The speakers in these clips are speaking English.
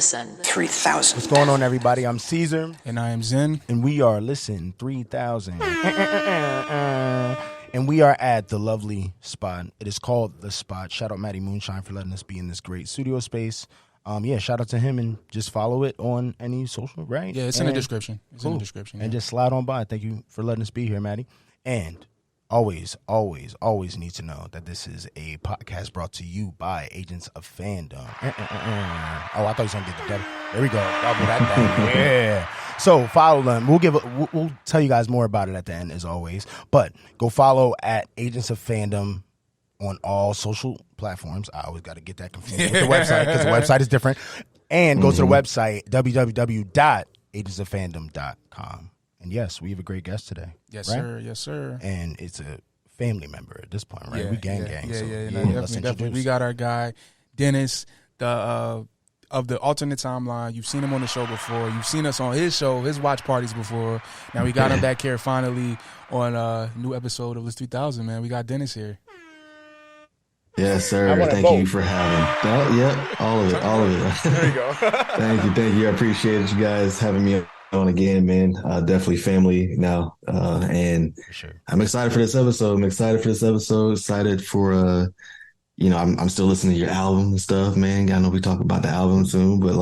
Listen 3000. What's going on, everybody? I'm Caesar. And I am Zen. And we are Listen 3000. And we are at the lovely spot. It is called The Spot. Shout out Matty Moonshine for letting us be in this great studio space. Shout out to him, and just follow it on any social, right? Yeah, it's in the description. In the description. And just slide on by. Thank you for letting us be here, Matty. And always need to know that this is a podcast brought to you by Agents of Fandom. Oh, I thought he was going to get the dead. There we go. Double that thing. Yeah. So follow them. We'll tell you guys more about it at the end, as always. But go follow at Agents of Fandom on all social platforms. I always got to get that confused with the website because the website is different. And go to the website, www.agentsoffandom.com. And yes, we have a great guest today. Yes, right? sir. Yes, sir. And it's a family member at this point, right? Yeah, we gang. Definitely. We got our guy, Dennis, of the alternate timeline. You've seen him on the show before. You've seen us on his show, his watch parties before. Now we got him back here finally on a new episode of List 3000, man. We got Dennis here. Yes, sir. Thank you for having that. Yep, all of it. There you go. Thank you. I appreciate you guys having me on again, man. Definitely family now. And sure. I'm excited for this episode. Excited for I'm still listening to your album and stuff, man. I know we talk about the album soon, but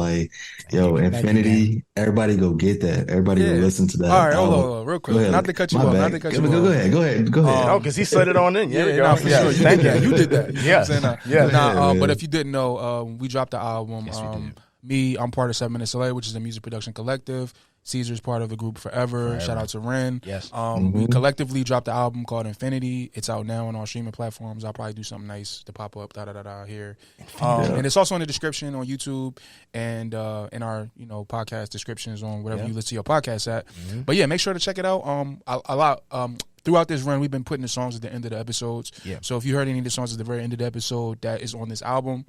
Infinity, everybody go get that. Everybody go listen to that. All right, hold on, real quick. Not to cut you off. Go ahead. Oh, because he slid it on in. Yeah, no, for sure. You did that. Yeah. But if you didn't know, we dropped the album. Yes, we did. I'm part of 7 Minutes Delay, which is a music production collective. Caesar's part of the group Forever. Shout out to Ren. Yes. We collectively dropped the album called Infinity. It's out now on all streaming platforms. I'll probably do something nice to pop up here. And it's also in the description on YouTube and in our podcast descriptions on whatever you listen to your podcast at. But yeah, make sure to check it out. Throughout this run, we've been putting the songs at the end of the episodes. Yeah. So if you heard any of the songs at the very end of the episode, that is on this album.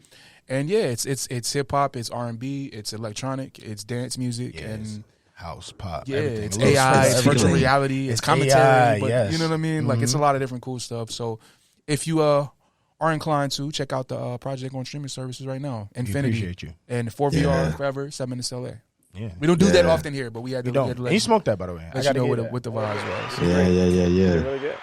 And yeah, it's hip hop, it's R&B, it's electronic, it's dance music, and house pop. Yeah, everything. it's AI, it's virtual reality, it's commentary. AI, but yes. You know what I mean? Like, it's a lot of different cool stuff. So if you are inclined to, check out the project on streaming services right now. Infinity. We appreciate you. And 4VR Forever, 7 Minutes LA. Yeah. We don't do that often here, but we had to let you smoked that, by the way. I got to know what the vibes was. Yeah. Really good.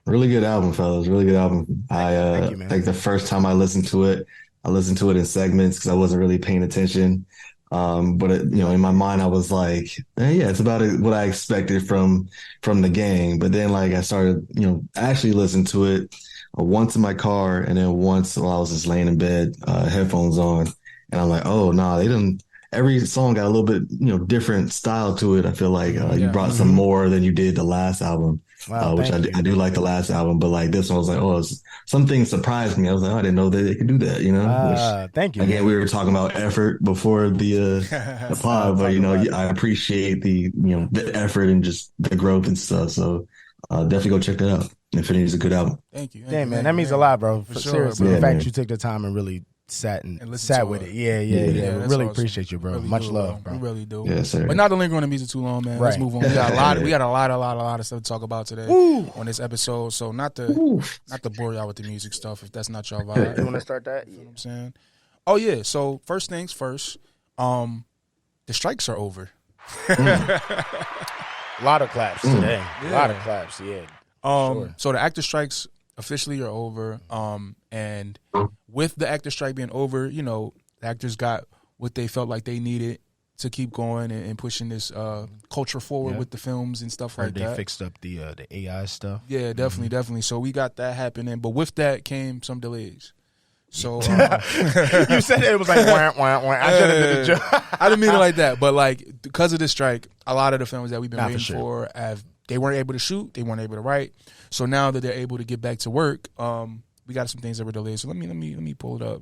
Really good album, fellas. Really good album. Thank you, man. Like the first time I listened to it in segments because I wasn't really paying attention. But in my mind, I was like, it's about what I expected from the gang. But then I started, actually listen to it once in my car and then once while I was just laying in bed, headphones on. And I'm like, oh, nah, they didn't. Every song got a little bit, different style to it. I feel like you brought some more than you did the last album, which I do like the last album. But this one was like, something surprised me. I was like, I didn't know that they could do that, Which, thank you. Again, we were talking about effort before the pod, but I appreciate the effort and just the growth and stuff. So definitely go check that out. Infinity is a good album. Thank you. Damn, man, that means a lot, bro. For sure, seriously, bro. the fact you took the time and really sat with it. Yeah. We really awesome. Appreciate you, bro. Really Much love, bro. We really do. Yes, sir. But not to linger on the music too long, man. Right. Let's move on. We got a lot of stuff to talk about today on this episode. So not to bore y'all with the music stuff if that's not your vibe. You want to start that? You know what I'm saying? Oh yeah. So first things first. The strikes are over. A lot of claps today. A lot of claps. Yeah. Sure. So the actor strikes officially are over. And with the actor strike being over, the actors got what they felt like they needed to keep going and pushing this culture forward with the films and stuff like that. They fixed up the AI stuff. Yeah, definitely. So we got that happening. But with that came some delays. So you said it was like wah, wah, wah. I should have did a joke. I didn't mean it like that, but because of this strike, a lot of the films that we've been waiting for they weren't able to shoot, they weren't able to write. So now that they're able to get back to work, we got some things that were delayed. So let me pull it up.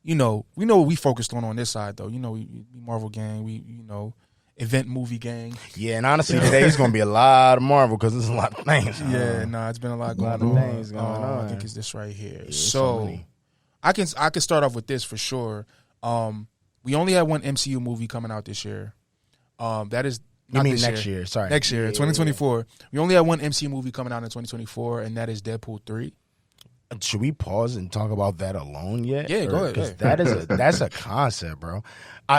We know what we focused on this side though. We Marvel gang, we event movie gang. Yeah, and honestly, today is going to be a lot of Marvel because there's a lot of things. Yeah, it's been a lot going on. Things going on. I think it's this right here. Yeah, so I can start off with this for sure. We only had one MCU movie coming out this year. That is not this next year. Sorry, next year, 2024. We only had one MCU movie coming out in 2024, and that is Deadpool 3. Should we pause and talk about that alone yet? Yeah, go ahead. Because Yeah. that's a concept, bro.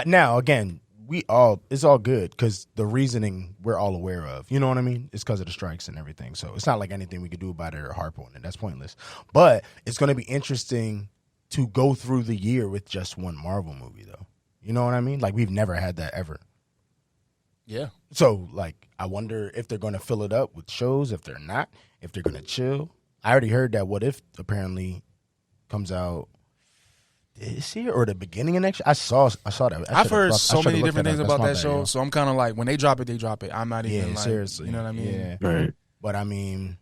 Now, again, it's all good because the reasoning we're all aware of. You know what I mean? It's because of the strikes and everything. So it's not like anything we could do about it or harp on it. That's pointless. But it's going to be interesting to go through the year with just one Marvel movie, though. You know what I mean? Like, we've never had that ever. Yeah. So, like, I wonder if they're going to fill it up with shows, if they're not, if they're going to chill. I already heard that What If apparently comes out this year or the beginning of next year. I saw that. I've heard so many different things about that show, so I'm kind of like, when they drop it, they drop it. I'm not even like, seriously. You know what I mean? Yeah. Right. But I mean,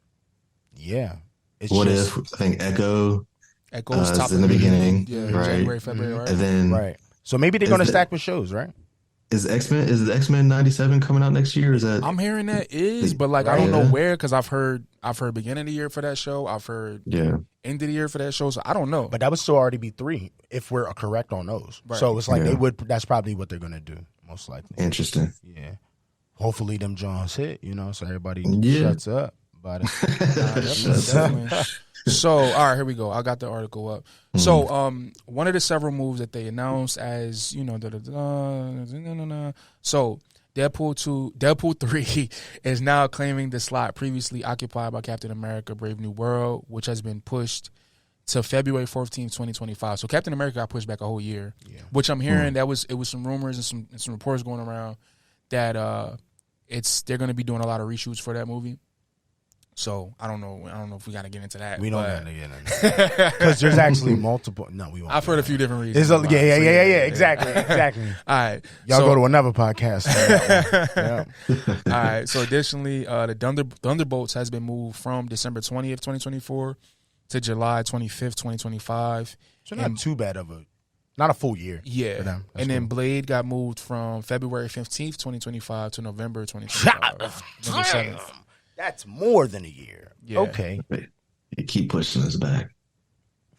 yeah. It's What just, if I think Echo's top in the beginning, yeah, right? January, February, right? And then right. So maybe they're going to stack with shows, right? Is the X-Men 97 coming out next year? Is that I'm hearing that is, but like I don't know where, because I've heard beginning of the year for that show. I've heard end of the year for that show, so I don't know. But that would still already be 3 if we're correct on those. Right. So it's like that's probably what they're going to do, most likely. Interesting. Yeah. Hopefully them Johns hit, so everybody shuts up. But definitely. So, all right, here we go. I got the article up. So, one of the several moves that they announced as, so Deadpool 3 is now claiming the slot previously occupied by Captain America Brave New World, which has been pushed to February 14th, 2025. So Captain America got pushed back a whole year, which I'm hearing it was some rumors and some reports going around that they're going to be doing a lot of reshoots for that movie. So I don't know if we got to get into that. We don't got to get into that because there's actually multiple. No, we won't. I've heard a few different reasons. Yeah. Exactly. All right, y'all go to another podcast. All right. So additionally, the Thunderbolts has been moved from December 20th, 2024 to July 25th, 2025. So not too bad not a full year. Yeah. For them. And then Blade got moved from February 15th, 2025 to November 2025. November 7th. That's more than a year. Yeah. Okay. They keep pushing us back.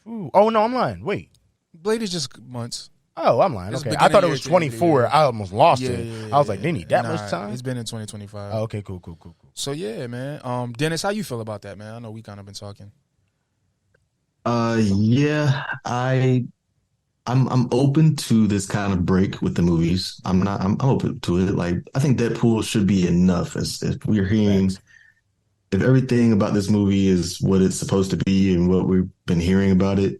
Ooh. Oh, no, I'm lying. Wait. Blade is just months. Oh, I'm lying. Okay. I thought it was 24. I almost lost it. I was like, they need that much time? It's been in 2025. Oh, okay, cool. So, yeah, man. Dennis, how you feel about that, man? I know we kind of been talking. Yeah, I'm open to this kind of break with the movies. I'm open to it. Like, I think Deadpool should be enough. As if we're hearing, if everything about this movie is what it's supposed to be and what we've been hearing about it,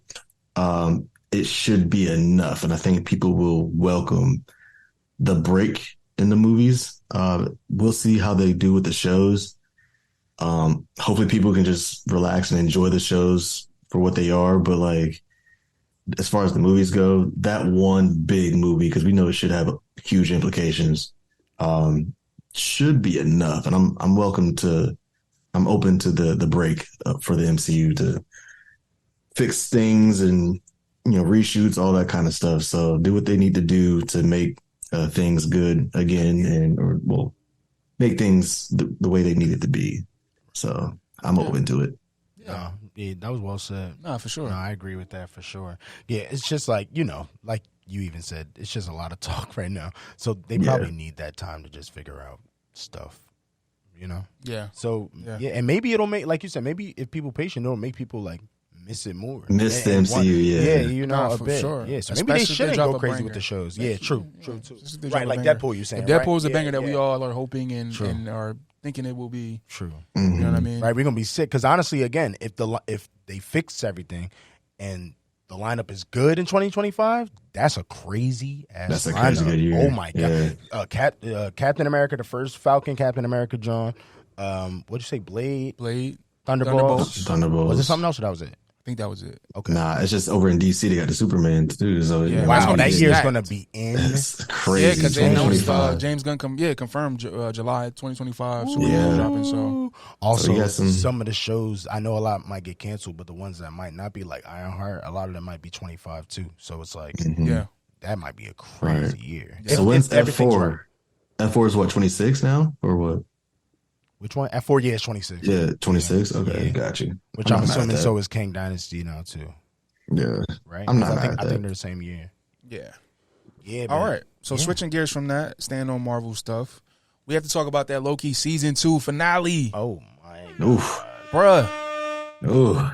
it should be enough. And I think people will welcome the break in the movies. We'll see how they do with the shows. Hopefully people can just relax and enjoy the shows for what they are. But like, as far as the movies go, that one big movie, because we know it should have huge implications, should be enough. And I'm open to the break for the MCU to fix things and, reshoots, all that kind of stuff. So do what they need to do to make things good again or make things the way they need it to be. So I'm open to it. Yeah. Yeah, that was well said. No, for sure. No, I agree with that for sure. Yeah, it's just like, like you even said, it's just a lot of talk right now. So they probably need that time to just figure out stuff, Yeah. So, and maybe it'll make, like you said, maybe if people patient, it'll make people like miss it more. Miss the MCU, Yeah, a bit. Sure. Yeah, so Especially maybe they if they shouldn't drop go a crazy banger. with the shows. Yeah, true too. Right, like banger. Deadpool, you're saying. If Deadpool right? is a banger that we yeah. all are hoping and are thinking it will be. True. You know what I mean? Right, we're gonna be sick because honestly, again, if they fix everything and the lineup is good in 2025, that's a crazy ass. That's a lineup. crazy good year. Oh my god, Captain America, the first Falcon, Captain America, John. What'd you say? Blade, Thunderbolts. Was there something else or that was it? I think that was it. Okay. Nah, it's just over in DC. They got the Superman too. So Wow, that year's stacked. gonna be It's crazy. Yeah, because they announced 2025. James Gunn confirmed July 2025. Superman dropping. So also, So some of the shows I know a lot might get canceled, but the ones that might not be, like Ironheart, a lot of them might be 25 too. So it's like, that might be a crazy year. So when's F4? F4 is what, 26 now or what? Which one? F4, yeah, it's 26. Yeah, 26. Okay, Yeah. got you. Which I'm assuming so is Kang Dynasty now too. Yeah, Right? I'm not 'Cause mad at I think that. they're the same year. yeah. Yeah. All man. right. So switching gears from that, staying on Marvel stuff, we have to talk about that Loki season 2 finale, Oh my. Oof. bruh. Ooh.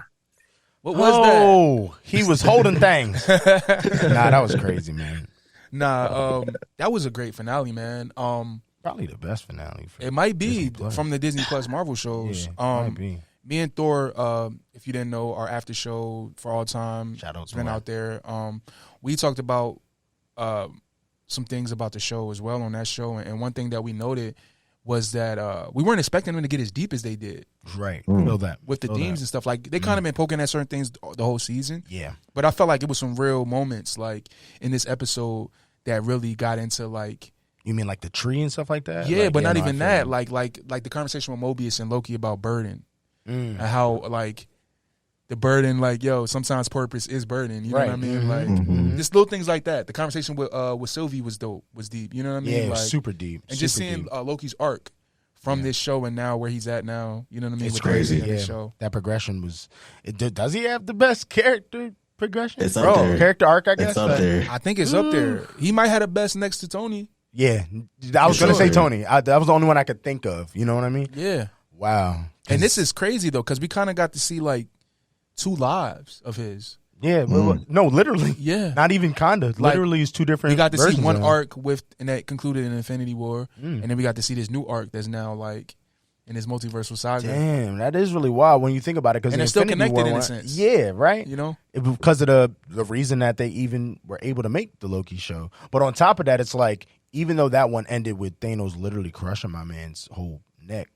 What was that? Oh, he was holding things. Nah, that was crazy, man. That was a great finale, man. Probably the best finale. It might be Disney from the Disney Plus Marvel shows. Yeah, might be. Me and Thor, if you didn't know, our after show for all time. Shout out it's to been him. out there. We talked about some things about the show as well on that show, and one thing that we noted was that we weren't expecting them to get as deep as they did. Right. Feel that. With the themes and stuff. Like, they kind of been poking at certain things the whole season. Yeah. But I felt like it was some real moments, like, in this episode that really got into, like... You mean like the tree and stuff like that? Yeah, like, but not no, even I that. feel Like the conversation with Mobius and Loki about burden. Mm. And how, like, the burden, like, yo, sometimes purpose is burden. You know what I mean? Mm-hmm. Like, just little things like that. The conversation with Sylvie was dope, was deep. You know what I mean? Yeah, like, super deep. And just seeing Loki's arc from this show and now where he's at now. You know what I mean? It's With crazy. the show. That progression was... does he have the best character progression? It's up there. Character arc, I guess. It's up there. I think it's up there. He might have the best next to Tony. Yeah. I was going to say Tony. That was the only one I could think of. You know what I mean? Yeah. Wow. And this is crazy, though, because we kind of got to see, like, 2 lives of his. Yeah. No, literally. Yeah. Not even kind of. Literally, it's 2 different We got to see versions one of him. arc and that concluded in Infinity War. And then we got to see this new arc that's now, like, in this multiversal saga. Damn, that is really wild when you think about it. And they're still connected in a sense. Yeah, right? You know? Because of the reason that they even were able to make the Loki show. But on top of that, it's like, even though that one ended with Thanos literally crushing my man's whole neck,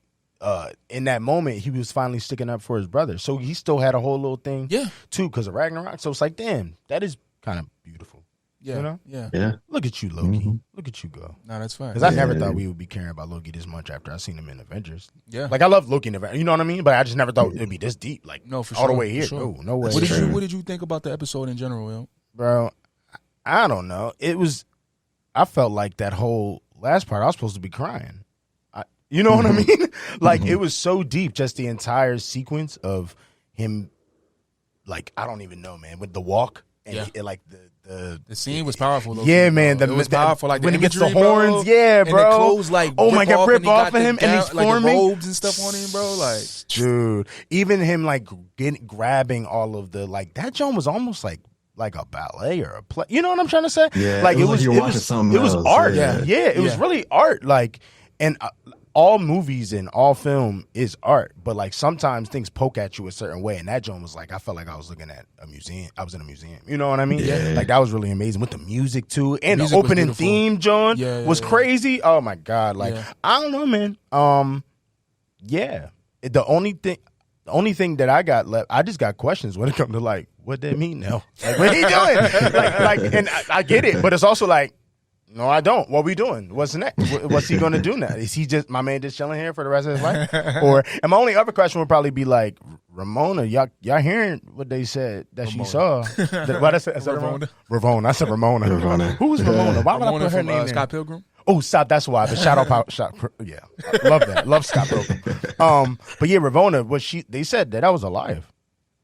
in that moment, he was finally sticking up for his brother. So he still had a whole little thing, too, because of Ragnarok. So it's like, damn, that is kind of beautiful. Yeah. You know? Yeah. Look at you, Loki. Look at you go. No, that's fine. Because I never thought we would be caring about Loki this much after I seen him in Avengers. Yeah. Like, I love Loki in Avengers. You know what I mean? But I just never thought it'd be this deep. Like, No, for all sure. the way here. For sure. No way. What did you think about the episode in general, yo? Bro, I don't know. I felt like that whole last part, I was supposed to be crying. You know what I mean? Like, it was so deep, just the entire sequence of him, like, I don't even know, man, with the walk and like the scene was powerful, though. Yeah, man. It was powerful. Like, when the he gets imagery, the horns, bro, yeah, and bro. the clothes, like, oh my God, rip off of him, and he's like, forming. the robes and stuff on him, bro. Like, dude, even him, like, grabbing all of the, like, that Joan was almost like a ballet or a play. You know what I'm trying to say? Yeah, like, it was art. Yeah, it was really art. Like, and all movies and all film is art, but like sometimes things poke at you a certain way, and that Joan was like, I felt like I was looking at a museum. I was in a museum. You know what I mean? Yeah. Like, that was really amazing with the music too, and the opening theme, Joan, was crazy. Oh my God! Like, I don't know, man. The only thing that I got left, I just got questions when it comes to, like, what that mean now? Like, what he doing? like, and I get it, but it's also like, no, I don't. What we doing? What's next? What's he going to do now? Is he just, my man, just chilling here for the rest of his life? Or, and my only other question would probably be like, Ramona, y'all hearing what they said that she saw? What I said Ramona? Ravonna. I said Ramona. Who was Ramona? Why would I put her name in? Scott Pilgrim? Oh, stop. That's why. The shadow power. Yeah. I love that. Love Scott Pilgrim. But yeah, Ravonna, they said that was alive.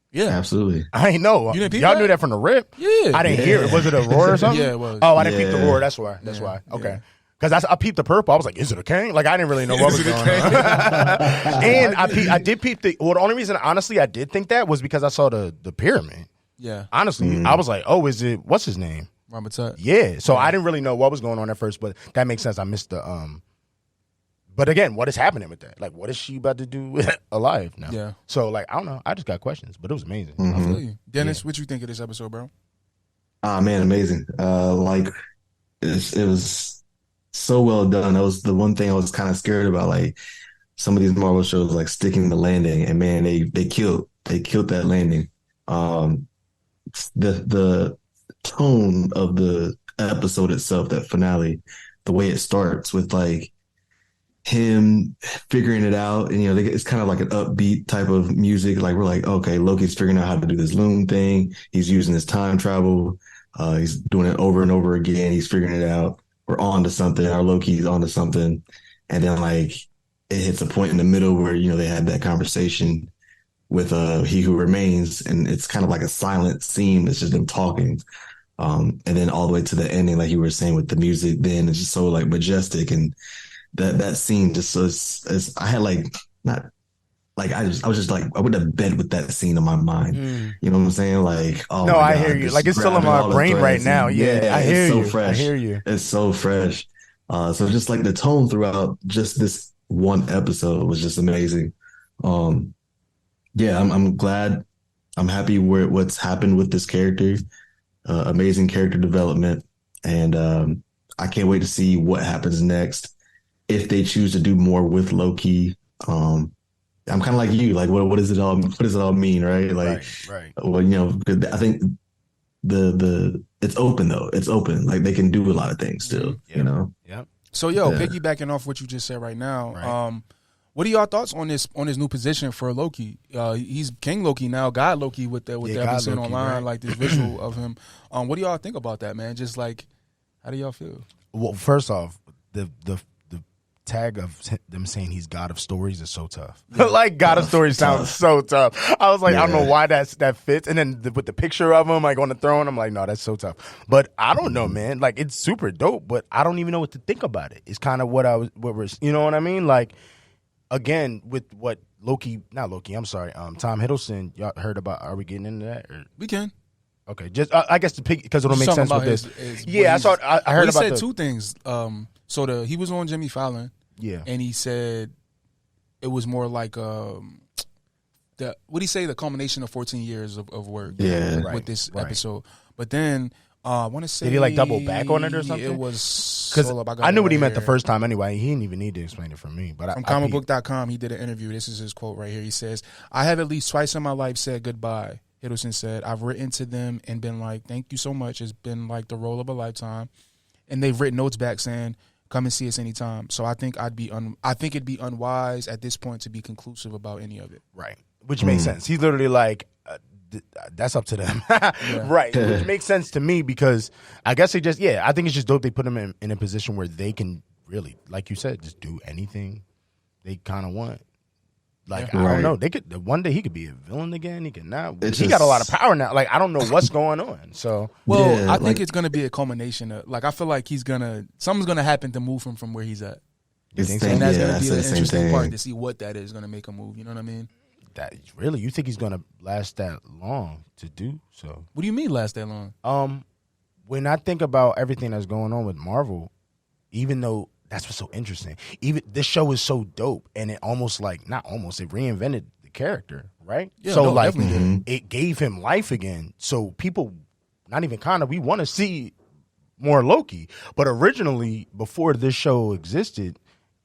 Yeah, absolutely. I ain't know. You didn't peep Y'all that? knew that from the rip? Yeah. I didn't hear it. Was it a roar or something? Yeah, it was. Oh, I didn't peep the roar. That's why. That's why. Okay. Because I peeped the purple. I was like, is it a king? Like, I didn't really know what was going on. And I did peep the only reason, honestly, I did think that was because I saw the pyramid. Yeah. Honestly, I was like, oh, is it, what's his name? Robert Tutt. Yeah. So I didn't really know what was going on at first, but that makes sense. I missed the, but again, what is happening with that? Like, what is she about to do alive now? Yeah. So, like, I don't know. I just got questions, but it was amazing. I feel you. Dennis, what you think of this episode, bro? Ah, man, amazing. Like, it was so well done. That was the one thing I was kind of scared about. Like, some of these Marvel shows, like, sticking the landing, and man, they killed that landing. The tone of the episode itself, that finale, the way it starts with, like, him figuring it out, and it's kind of like an upbeat type of music. Like, we're like, okay, Loki's figuring out how to do this loom thing. He's using his time travel. He's doing it over and over again. He's figuring it out. We're on to something. Our Loki's on to something. And then, like, it hits a point in the middle where, they had that conversation with He Who Remains, and it's kind of like a silent scene. It's just them talking. And then all the way to the ending, like you were saying, with the music, then it's just so, like, majestic. And that scene just was, I had, like, not like I was just like I went to bed with that scene in my mind. You know what I'm saying? Like, oh No, my I God, hear you. just Like it's still in grabbing my all the brain right threads. now. Yeah, I hear it's so you. fresh. I hear you. It's so fresh. So just like the tone throughout just this one episode was just amazing. Um, yeah, I'm glad. I'm happy where what's happened with this character. Amazing character development, and I can't wait to see what happens next if they choose to do more with Loki. I'm kind of like you. Like, what does it all? What does it all mean, right? Like, Right. well, you know, I think the it's open though. It's open. Like they can do a lot of things still. Yep. You know. Yep. So piggybacking off what you just said right now, Right. what are y'all thoughts on this new position for Loki? He's King Loki now, God Loki with that I've been seeing online, right. like this visual of him. What do y'all think about that, man? Just like, how do y'all feel? Well, first off, the tag of them saying he's God of Stories is so tough. Like God of Stories sounds so tough. I was like, I don't know why that fits. And then with the picture of him like on the throne, I'm like, no, that's so tough. But I don't know, man. Like it's super dope, but I don't even know what to think about it. It's kind of what we're, you know what I mean? Like again, with what Tom Hiddleston, y'all heard about? Are we getting into that? Or? We can. Okay, just I guess because it'll make sense with this. I heard he about said two things. So he was on Jimmy Fallon. Yeah, and he said it was more like what did he say? The culmination of 14 years of work. With this episode. But then I want to say, did he like double back on it or something? It was because I knew what he meant the first time anyway. He didn't even need to explain it for me. But from comicbook.com, he did an interview. This is his quote right here. He says, "I have at least twice in my life said goodbye." Hiddleston said, "I've written to them and been like, thank you so much. It's been like the role of a lifetime." And they've written notes back saying, "Come and see us anytime." So I think it'd be unwise at this point to be conclusive about any of it. Right, which makes sense. He's literally like, that's up to them, right? Which makes sense to me because I guess I think it's just dope they put him in a position where they can really, like you said, just do anything they kind of want. Like I don't know, they could one day he could be a villain again. He could not. He got a lot of power now. Like I don't know what's going on. So I think it's gonna be a culmination of like I feel like something's gonna happen to move him from where he's at. And that's gonna be an interesting part to see what that is gonna make him move. You know what I mean? That really, you think he's gonna last that long to do so? What do you mean last that long? When I think about everything that's going on with Marvel, even though. That's what's so interesting. Even this show is so dope, and it almost it reinvented the character, right? Yeah, so it gave him life again. So people, not even we want to see more Loki. But originally, before this show existed,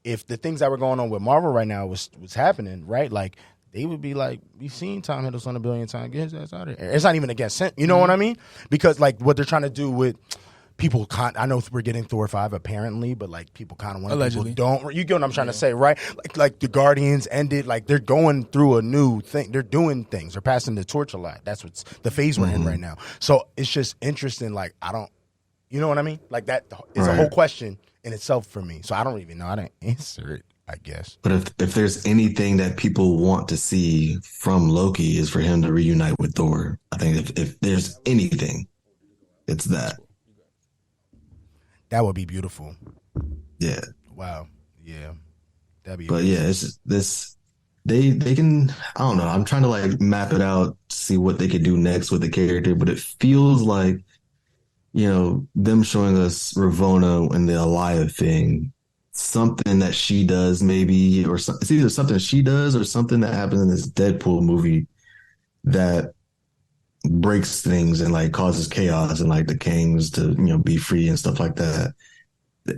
if the things that were going on with Marvel right now was happening, right? Like they would be like, we've seen Tom Hiddleston a billion times. Get his ass out of here. It's not even against him. You know what I mean? Because like what they're trying to do with. People I know we're getting Thor 5 apparently, but like people kind of want allegedly people don't. You get what I'm trying to say, right? Like the Guardians ended. Like they're going through a new thing. They're doing things. They're passing the torch a lot. That's what's the phase we're in right now. So it's just interesting. Like you know what I mean? Like that is a whole question in itself for me. So I don't even know how to answer it. I guess. But if there's anything that people want to see from Loki is for him to reunite with Thor. I think if there's anything, it's that. That would be beautiful. Yeah. Wow. Yeah. That'd be. But yeah, it's just this. They can. I don't know. I'm trying to like map it out, see what they could do next with the character. But it feels like, them showing us Ravonna and the Aliyah thing, something that she does maybe, or it's either something she does or something that happens in this Deadpool movie that breaks things and like causes chaos and like the kings to be free and stuff like that,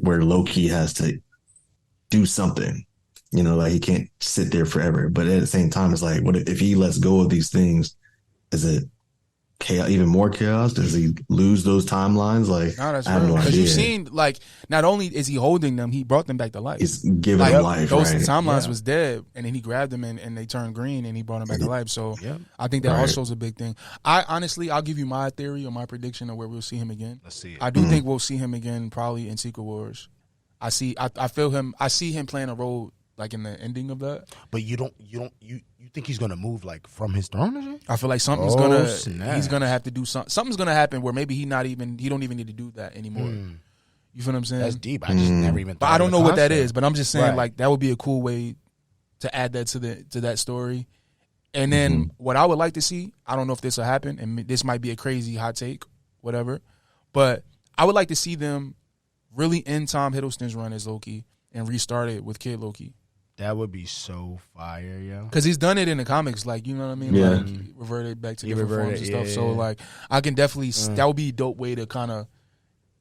where Loki has to do something, like he can't sit there forever. But at the same time, it's like, what if he lets go of these things? Is it chaos, even more chaos? Does he lose those timelines? Like, no, that's I have no idea. Because you've seen, like, not only is he holding them, he brought them back to life. He's giving them life. Those timelines was dead, and then he grabbed them and they turned green, and he brought them back to life. So I think that also is a big thing. I'll give you my theory or my prediction of where we'll see him again. Let's see it. I do think we'll see him again probably in Secret Wars. I see him playing a role like in the ending of that. But you think he's gonna move like from his throne? Or I feel like something's he's gonna have to do something. Something's gonna happen where maybe he don't even need to do that anymore. You feel what I'm saying? That's deep. I just never even. But I don't know what that is. But I'm just saying like that would be a cool way to add that to that story. And then what I would like to see, I don't know if this will happen, and this might be a crazy hot take, whatever, but I would like to see them really end Tom Hiddleston's run as Loki and restart it with Kid Loki. That would be so fire, yo. Because he's done it in the comics, like, you know what I mean? Yeah. Like, reverted back to different forms and stuff. So, like, I can definitely, that would be a dope way to kind of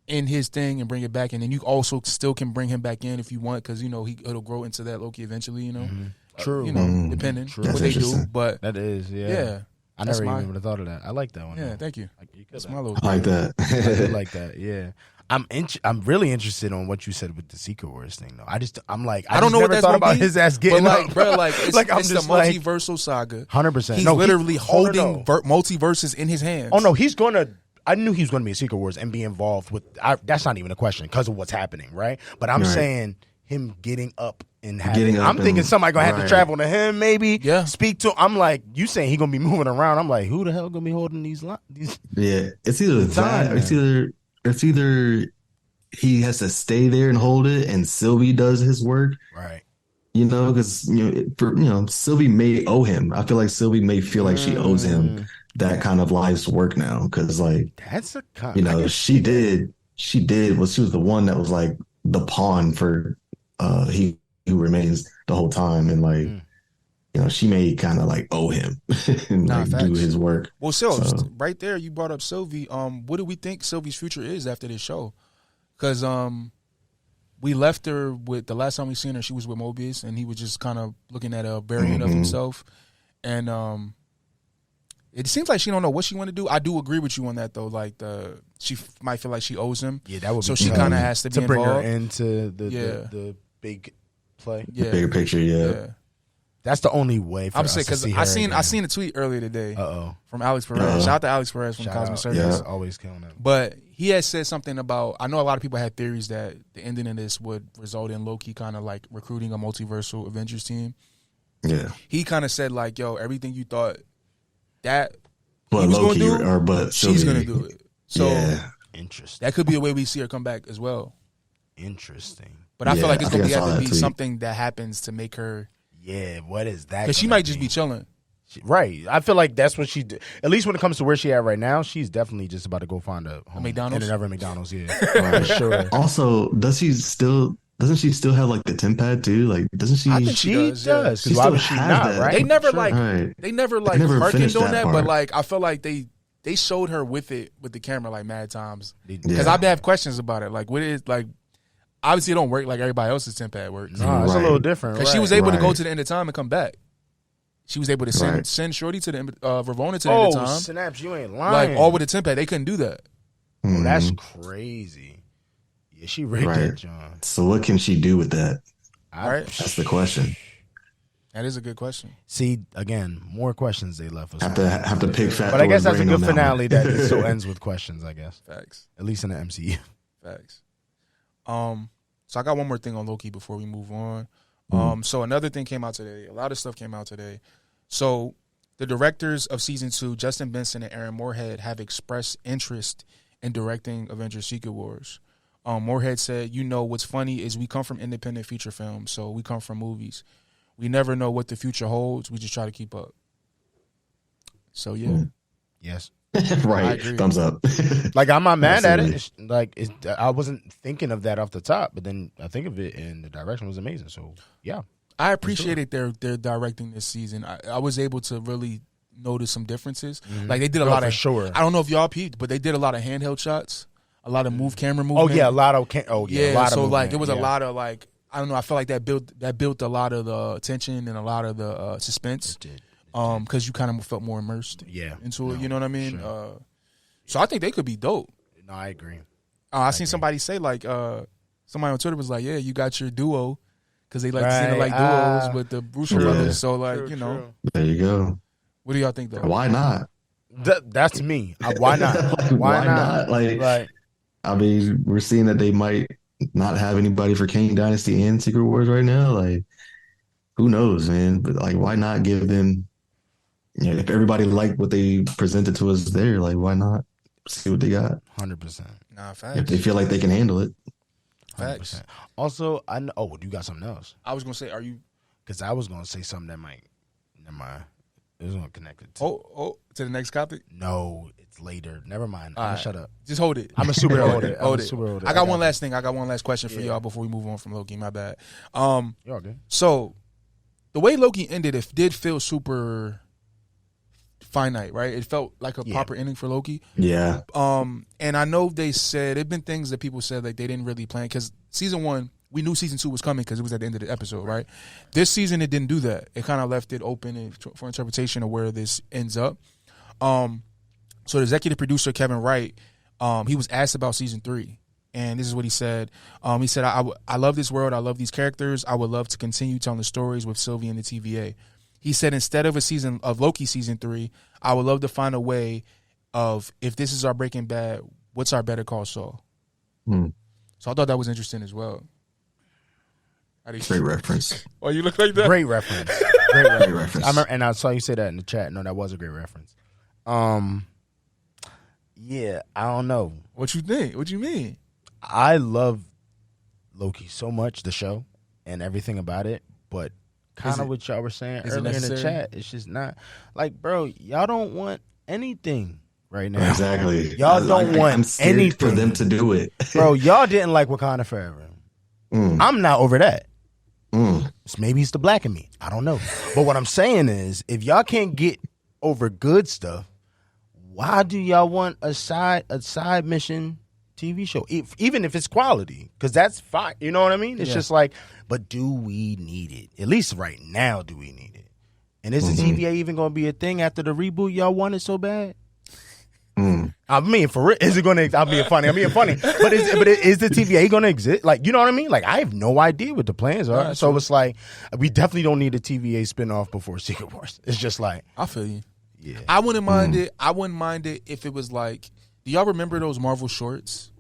end his thing and bring it back. And then you also still can bring him back in if you want, because, you know, it'll grow into that Loki eventually, you know? True. You know, depending what they do. But that is, yeah. I never even would have thought of that. I like that one. Yeah, though. thank you. That's my little I like that. I do like that, yeah. I'm really interested on what you said with the Secret Wars thing, though. I don't know what that's thought about be, his ass getting but like, up. Bro, like it's, like, it's the multiversal saga. 100%. He's literally holding multiverses in his hands. Oh no, he's gonna. I knew he was gonna be in Secret Wars and be involved with. That's not even a question because of what's happening, right? But I'm saying him getting up and having. I'm thinking somebody gonna have to travel to him, maybe. Yeah. Speak to. I'm like, you saying he gonna be moving around? I'm like, who the hell gonna be holding these? Yeah, it's either that, or it's either he has to stay there and hold it, and Sylvie does his work, right? You know, because Sylvie may owe him. I feel like Sylvie may feel like she owes him that kind of life's work now, because like that's a she was the one that was like the pawn for he who remains the whole time, and like she may kind of like owe him and do his work. Well, right there, you brought up Sylvie. What do we think Sylvie's future is after this show? Because we left her with the last time we seen her, she was with Mobius, and he was just kind of looking at a variant of himself, and it seems like she don't know what she want to do. I do agree with you on that though. Like she might feel like she owes him. Yeah, that would be so she kind of has to be bring involved. her into the big play. The bigger picture. Yeah. That's the only way for us to see her. I seen a tweet earlier today from Alex Perez. Shout out to Alex Perez from Cosmic Circus. Yeah, always killing it. But he had said something about, I know a lot of people had theories that the ending of this would result in Loki kind of like recruiting a multiversal Avengers team. Yeah. He kind of said like, yo, everything you thought that but Loki she's going to do it. So interesting. That could be a way we see her come back as well. Interesting. But I feel like it's going to have to be something that happens to make her. Yeah, what is that? Because she might just be chilling. Right. I feel like that's what she did. At least when it comes to where she at right now, she's definitely just about to go find a home. McDonald's? And another McDonald's, yeah. For sure. Also, doesn't she still have like the temp pad too? Like, doesn't she? I think she does. She why would she not? That. They never harkened on that, but like I feel like they showed her with it with the camera like mad times. Because I've have questions about it. Like, what is like? Obviously, it don't work like everybody else's temp pad works. No, it's a little different. Because she was able to go to the end of time and come back. She was able to send Shorty to the Ravonna to the end of time. Oh, snaps! You ain't lying. Like all with a temp pad, they couldn't do that. Oh, that's crazy. Yeah, she rigged that, John. So what can she do with that? Right, that's the question. That is a good question. See, again, more questions they left us. Have to pick fat. But I guess that's a good finale that it still ends with questions. I guess. Facts. At least in the MCU. Facts. So I got one more thing on Loki before we move on. So another thing came out today. A lot of stuff came out today. So the directors of season 2, Justin Benson and Aaron Moorhead, have expressed interest in directing Avengers Secret Wars. Moorhead said, what's funny is we come from independent feature films, so we come from movies. We never know what the future holds. We just try to keep up. So, yeah. Yes. Right. Thumbs up. Like, I'm not mad at it. Like, I wasn't thinking of that off the top, but then I think of it, and the direction was amazing. So, yeah. I appreciated their directing this season. I was able to really notice some differences. Like, they did a lot of... sure. I don't know if y'all peeped, but they did a lot of handheld shots, a lot of camera movement. Oh, yeah, a lot of... a lot of movement. Like, it was a lot of, like... I don't know. I feel like that built a lot of the tension and a lot of the suspense. It did. Because you kind of felt more immersed into it. You know what I mean? Sure. So I think they could be dope. No, I agree. I seen somebody say, like, somebody on Twitter was like, yeah, you got your duo. Because they like seeing it like duos with the Bruce brothers. So, like, true. There you go. What do y'all think, though? Why not? That's me. Why not? Like, why not? Like, I mean, we're seeing that they might not have anybody for Kang Dynasty and Secret Wars right now. Like, who knows, man? But, like, why not give them... if everybody liked what they presented to us there, like, why not see what they got? 100%. Nah, facts. If they feel like they can handle it. 100%. Also, I know. Oh, you got something else? I was gonna say, are you Because I was gonna say something that might. Never mind. It was gonna connect it. To the next topic. No, it's later. Never mind. I'm gonna shut up. Just hold it. I'm a super hold it. Hold it. I got one last thing. I got one last question for y'all before we move on from Loki. My bad. You're all good. So the way Loki ended, it did feel super finite, right? It felt like a proper ending for Loki. Yeah. And I know they said there've been things that people said like they didn't really plan because season 1. We knew season 2 was coming because it was at the end of the episode, right? This season, it didn't do that. It kind of left it open for interpretation of where this ends up. So the executive producer, Kevin Wright, he was asked about season 3. And this is what he said. He said, I love this world. I love these characters. I would love to continue telling the stories with Sylvie and the TVA. He said, instead of a season of Loki season 3, I would love to find a way of, if this is our Breaking Bad, what's our Better Call Saul? So I thought that was interesting as well. Great reference. Oh, you look like that? Great reference. Great reference. I remember, and I saw you say that in the chat. No, that was a great reference. Yeah, I don't know. What you think? What you mean? I love Loki so much, the show, and everything about it, but kind of what y'all were saying earlier in the chat, it's just not. Like, bro, y'all don't want anything right now. Exactly. Y'all don't want anything. For them to do it. Bro, y'all didn't like Wakanda Forever. I'm not over that. Maybe it's the black in me. I don't know. But what I'm saying is, if y'all can't get over good stuff, why do y'all want a side mission TV show? Even if it's quality, because that's fine. You know what I mean? It's just like, but do we need it? At least right now, do we need it? And is the TVA even going to be a thing after the reboot y'all want it so bad? I mean, for real, is it going to? I'm being funny. But is the TVA going to exist? Like, you know what I mean? Like, I have no idea what the plans are. Right, so it's like, we definitely don't need a TVA spinoff before Secret Wars. It's just like, I feel you. Yeah, I wouldn't mind it. I wouldn't mind it if it was like, do y'all remember those Marvel shorts?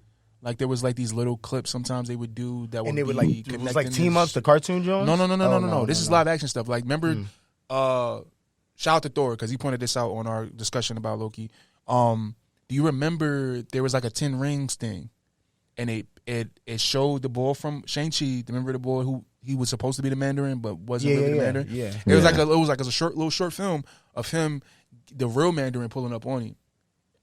Like, there was like these little clips sometimes they would do that would, and they would like, it was like team ups, the cartoon Jones. No. This is live action stuff. Like, remember, shout out to Thor because he pointed this out on our discussion about Loki. Do you remember there was like a 10 Rings thing, and it showed the boy from Shang-Chi. Remember the boy who he was supposed to be the Mandarin but wasn't really the Mandarin. Yeah, it was like a short film of him, the real Mandarin, pulling up on him,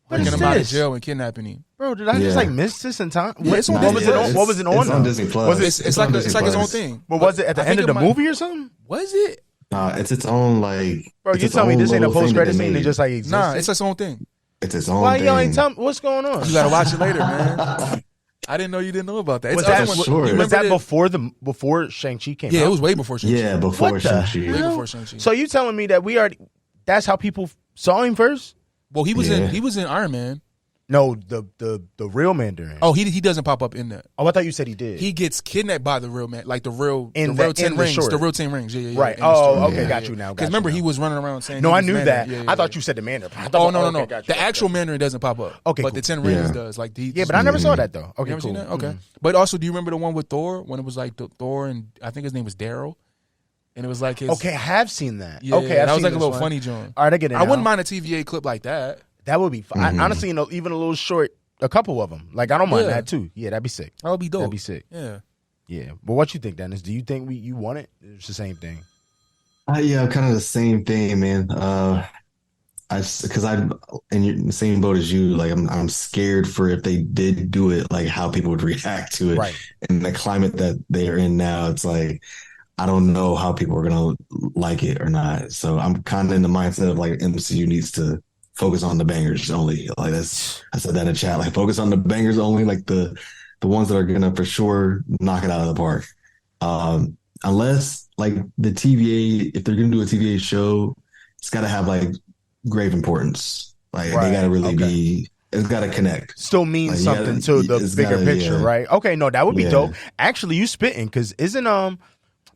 bringing him out of jail and kidnapping him. Bro, did I just like miss this in time? Yeah, it's on Disney. What was it on? It's on Disney Plus. It's like its own thing. But was it at the end of the movie or something? Was it? It's its own like. Bro, you tell me this ain't a post-credit scene that just like exists? Nah, it's its own thing. It's its own. Why thing. y'all ain't tell me what's going on? You gotta watch it later, man. I didn't know you didn't know about that. Was that before Shang-Chi came out? Yeah, it was way before Shang-Chi. Yeah, before Shang-Chi. Way before Shang-Chi. So you telling me that that's how people saw him first? Well, he was in Iron Man. No, the real Mandarin. Oh, he doesn't pop up in that. Oh, I thought you said he did. He gets kidnapped by the real man, like the real 10 rings. The real 10 rings. Yeah. Right. Oh, okay, got you now. Because remember, he was running around saying. No, I knew that. I thought you said the Mandarin. No. The actual Mandarin doesn't pop up. Okay, but the 10 rings does. Like but I never saw that though. Okay, cool. Seen that? Okay. But also, do you remember the one with Thor when it was like Thor and I think his name was Daryl? And it was like his. Okay, I have seen that. Yeah, okay, that was like a little funny joint. All right, I get it. I wouldn't mind a TVA clip like that. That would be fun. Honestly, even a little short. A couple of them. Like, I don't mind that, too. Yeah, that'd be sick. That would be dope. That'd be sick. Yeah. Yeah. But what you think, Dennis? Do you think you want it? It's the same thing. Yeah, kind of the same thing, man. Because I'm in the same boat as you. Like, I'm scared for if they did do it, like how people would react to it. Right. And the climate that they're in now, it's like, I don't know how people are going to like it or not. So I'm kind of in the mindset of like MCU needs to focus on the bangers only. Like I said that in the chat. Like focus on the bangers only. Like the ones that are gonna for sure knock it out of the park. Unless like the TVA, if they're gonna do a TVA show, it's got to have like grave importance. Like they got to really be. It's got to connect. Still means like, something to the bigger picture, right? Okay, no, that would be dope. Actually, you spitting because isn't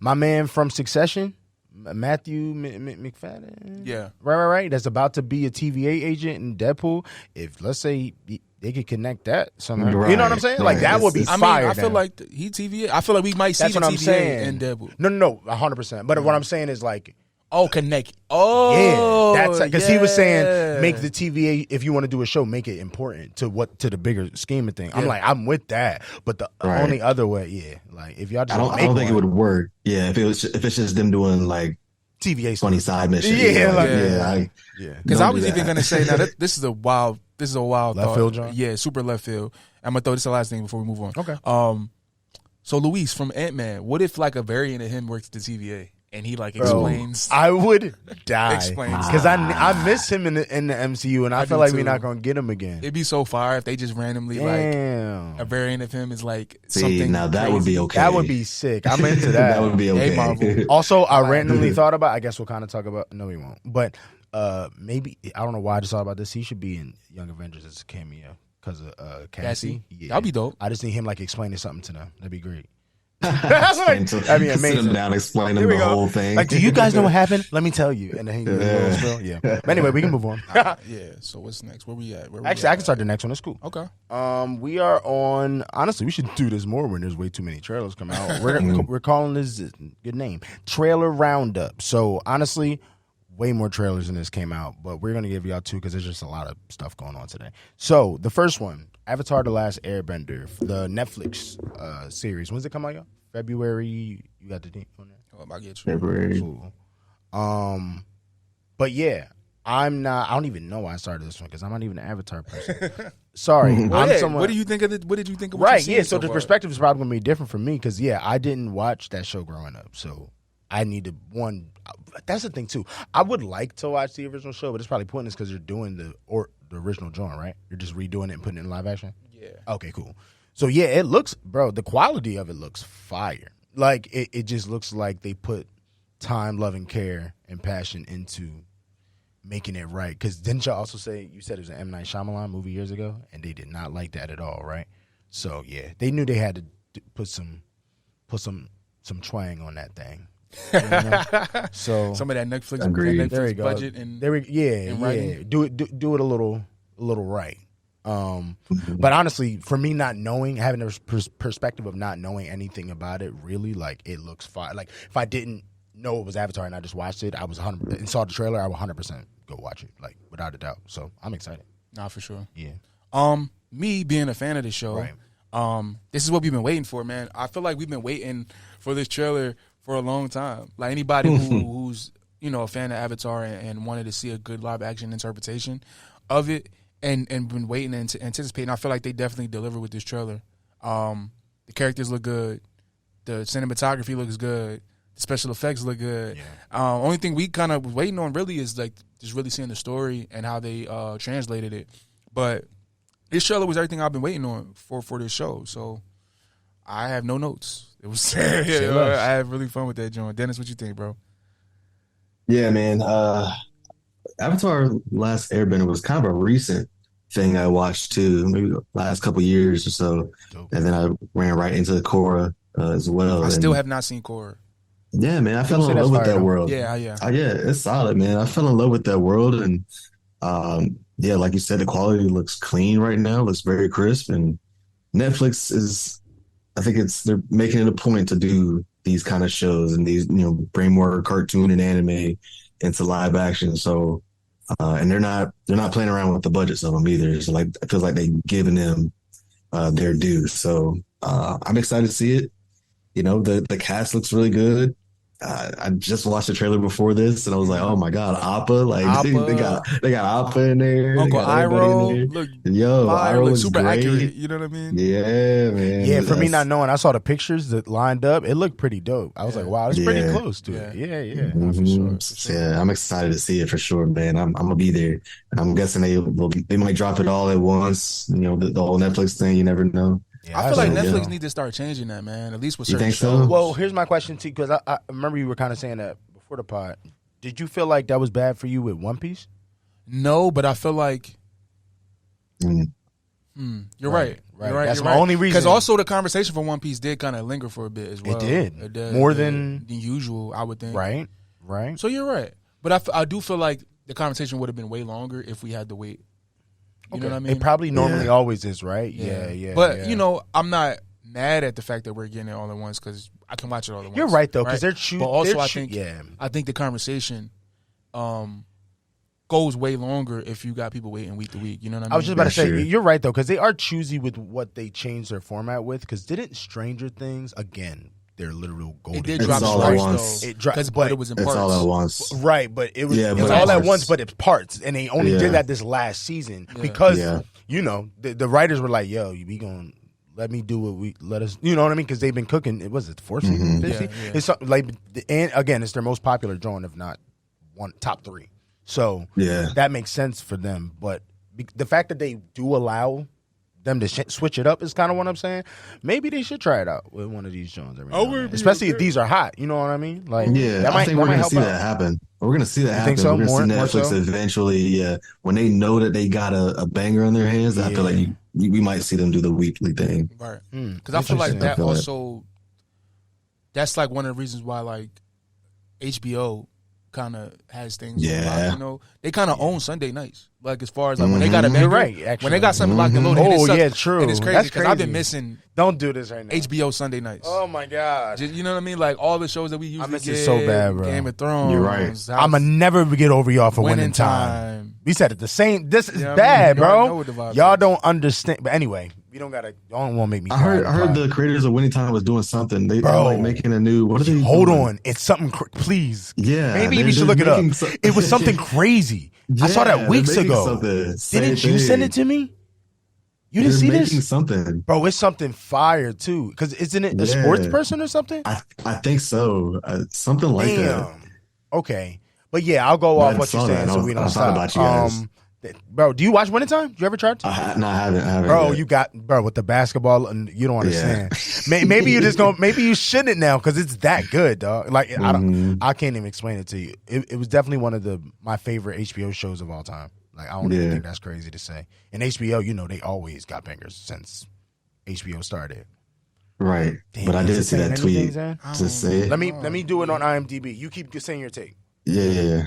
my man from Succession? Matthew McFadden, right. That's about to be a TVA agent in Deadpool. If let's say they could connect that somehow, you know what I'm saying? Like that would be fire. I feel like he TVA. I feel like we might see the TVA in Deadpool. No, 100%. But what I'm saying is like Oh, connect. Oh, yeah, that's because he was saying make the TVA, if you want to do a show, make it important to the bigger scheme of things. I'm like, I'm with that, but the only other way, like if y'all just I don't think it would work. Yeah, if it's just them doing like TVA funny side missions. Yeah. Because I was even gonna say now this is a wild left thought. field, John. Yeah, super left field. I'm gonna throw this the last thing before we move on. Okay. So Luis from Ant-Man, what if like a variant of him works at the TVA? And he like explains. I would die Explains because I miss him in the MCU, and I feel like we're not gonna get him again. It'd be so fire if they just randomly like a variant of him is like something. Now that would be okay. That would be sick. I'm into that. That would be okay. Hey, Marvel. Also, I randomly thought about. I guess we'll kind of talk about. No, we won't. But maybe I don't know why I just thought about this. He should be in Young Avengers as a cameo because of Cassie. Yeah. That'd be dope. I just need him like explaining something to them. That'd be great. That'd be amazing. Sit him down, explain the whole thing. Like, do you guys know what happened? Let me tell you. And then he But anyway, we can move on. Yeah. So what's next? Where we at? Actually, I can start the next one. It's cool. Okay. We are on. Honestly, we should do this more when there's way too many trailers come out. We're calling this good name, Trailer Roundup. So honestly, way more trailers than this came out, but we're gonna give y'all two because there's just a lot of stuff going on today. So the first one, Avatar: The Last Airbender, the Netflix series. When's it come out, y'all? February. You got the date on there? Oh, I get you. February. Cool. But yeah, I don't even know why I started this one because I'm not even an Avatar person. Sorry, What do you think of it? What did you think of? What right? you've seen Yeah. So so the far? perspective is probably gonna be different for me because I didn't watch that show growing up, so I need to That's the thing too. I would like to watch the original show, but it's probably pointless because you're doing the original drawing, right? You're just redoing it and putting it in live action. Yeah. Okay, cool. So yeah, it looks, bro. The quality of it looks fire. Like it just looks like they put time, love, and care and passion into making it right. Because didn't y'all also say you said it was an M. Night Shyamalan movie years ago, and they did not like that at all, right? So yeah, they knew they had to put some twang on that thing. You know? So some of that Netflix, there you go. budget and do it a little right. But honestly, for me not knowing, having a perspective of not knowing anything about it, really, like it looks fine. Like if I didn't know it was Avatar and I just watched it, I was 100% and saw the trailer, I would 100% go watch it, like without a doubt. So I'm excited. Nah, for sure. Yeah. Me being a fan of the show, right. This is what we've been waiting for, man. I feel like we've been waiting for this trailer for a long time. Like anybody who's a fan of Avatar and wanted to see a good live action interpretation of it and been waiting and anticipating. I feel like they definitely deliver with this trailer. The characters look good. The cinematography looks good. The special effects look good. Yeah. Only thing we kind of was waiting on really is like just really seeing the story and how they translated it. But this trailer was everything I've been waiting on for this show. So I have no notes. It was I had really fun with that, John. Dennis, what you think, bro? Yeah, man. Avatar: Last Airbender was kind of a recent thing I watched too, maybe the last couple years or so. Dope. And then I ran right into Korra as well. I still have not seen Korra. Yeah, man. I fell in love with that world. Yeah. Yeah, it's solid, man. I fell in love with that world, and yeah, like you said, the quality looks clean right now. Looks very crisp, and Netflix is. I think they're making it a point to do these kind of shows and these, bring more cartoon and anime into live action. So, and they're not playing around with the budgets of them either. So like, it feels like they've given them their due. So, I'm excited to see it. The cast looks really good. I just watched the trailer before this, and I was like, "Oh my god, Appa!" Like Appa. they got Appa in there. Uncle Iroh, look, Iroh looks super great. accurate. You know what I mean? Yeah, man. Yeah, for me not knowing, I saw the pictures that lined up. It looked pretty dope. I was like, "Wow, it's pretty close to it." Yeah. Mm-hmm. For sure. Yeah, I'm excited to see it for sure, man. I'm gonna be there. I'm guessing they might drop it all at once. The whole Netflix thing. You never know. Yeah, I feel like Netflix needs to start changing that, man. At least with certain shows. So? Well, here's my question to you, because I remember you were kind of saying that before the pod. Did you feel like that was bad for you with One Piece? No, but I feel like you're right. That's my only reason. Because also the conversation for One Piece did kind of linger for a bit as well. It did. More than usual, I would think. Right. So you're right. But I do feel like the conversation would have been way longer if we had to wait. You know what I mean? It probably normally always is, right? Yeah. But, I'm not mad at the fact that we're getting it all at once because I can watch it all at once. You're right though, because they're choosing. But also, I think the conversation goes way longer if you got people waiting week to week. You know what I mean? I was just about to say, you're right though, because they are choosy with what they change their format with. Because didn't Stranger Things again? Their literal golden. It did drop twice though. It dropped, but it was in parts. It's all at once, right? But it was all at once, but it's parts, and they only did that this last season because you know the writers were like, "Yo, we gonna let me do what we let us." You know what I mean? Because they've been cooking. It was fourth season, fifth season. It's like, and again, it's their most popular drawing, if not top 3. So that makes sense for them. But the fact that they do allow them to switch it up is kind of what I'm saying. Maybe they should try it out with one of these Jones every now and then. Especially if these are hot. You know what I mean? Like, I think we're going to see that happen. We're going to see that happen. Think so? We're going to see Netflix eventually. When they know that they got a banger in their hands, I feel like we might see them do the weekly thing. Right. Because I feel like that also. That's like one of the reasons why like HBO kind of has things locked, you know, they kind of own Sunday nights. Like as far as like when they got a banger, when they got something locked and loaded. True. And it's crazy because I've been missing. Don't do this right now. HBO Sunday nights. Oh my god. You know what I mean? Like all the shows that we usually I miss it so bad, bro. Game of Thrones. You're right. I'ma never get over y'all for winning time. We said it the same. This is bad, bro. Y'all don't understand. But anyway, we don't gotta. Y'all don't want to make me. I heard the creators of Winning Time was doing something. They're like making a new. What are they? Hold on, it's something. Please, maybe we should look it up. It was something crazy. I saw that weeks ago. Didn't you send it to me? You didn't see this? Something, bro. It's something fire too. Because isn't it a sports person or something? I think so. Something like that. Okay, but yeah, I'll go off what you're saying so we don't stop. About you guys. Bro, do you watch Winning Time? You ever tried to? No, I haven't. Bro, with the basketball, and you don't understand. Maybe you just don't. Maybe you shouldn't now because it's that good, dog. Like I can't even explain it to you. It was definitely one of my favorite HBO shows of all time. Like I don't even think that's crazy to say. And HBO, you know, they always got bangers since HBO started. Right, damn, but I did see that tweet. Just say it. Let me do it on IMDb. You keep saying your take. Yeah.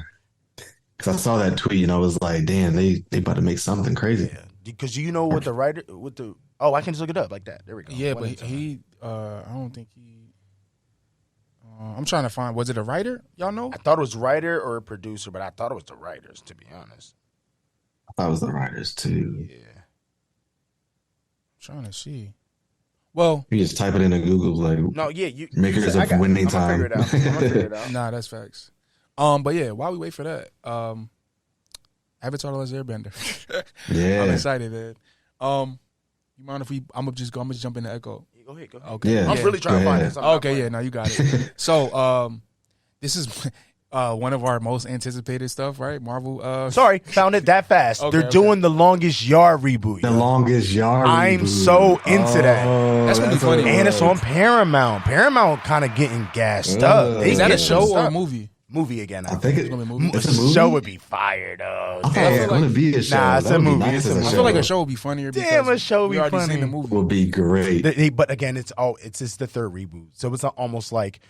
Because I saw that tweet and I was like, damn, they about to make something crazy. Yeah, because you know what the writer I can just look it up like that. There we go. Yeah, but he I don't think he. I'm trying to find. Was it a writer? Y'all know? I thought it was writer or a producer, but I thought it was the writers. To be honest, I thought it was the writers too. Yeah. I'm trying to see. Well, you just type it into Google, like you makers of Winning Time. I'm gonna figure it out. Nah, that's facts. But yeah, while we wait for that, Avatar: The Last Airbender. I'm excited, man. You mind if I'm gonna just jump into Echo? Go ahead. Okay. Yeah. I'm really trying to find this. Okay, now you got it. So, this is one of our most anticipated stuff, right? Marvel. Sorry, found it that fast. They're doing the Longest Yard reboot. The Longest Yard. I'm so into that. That's gonna be funny. And it's on Paramount. Paramount kind of getting gassed up. Is that a show or a movie? Movie again. I think it's gonna be a movie. It's a movie. Show would be fire though. I thought it was gonna be a show. Nah, it's a movie. I feel like a show would be funnier. Damn, a show would be funny. Seen the movie. Would be great. But again, it's just the third reboot, so it's almost like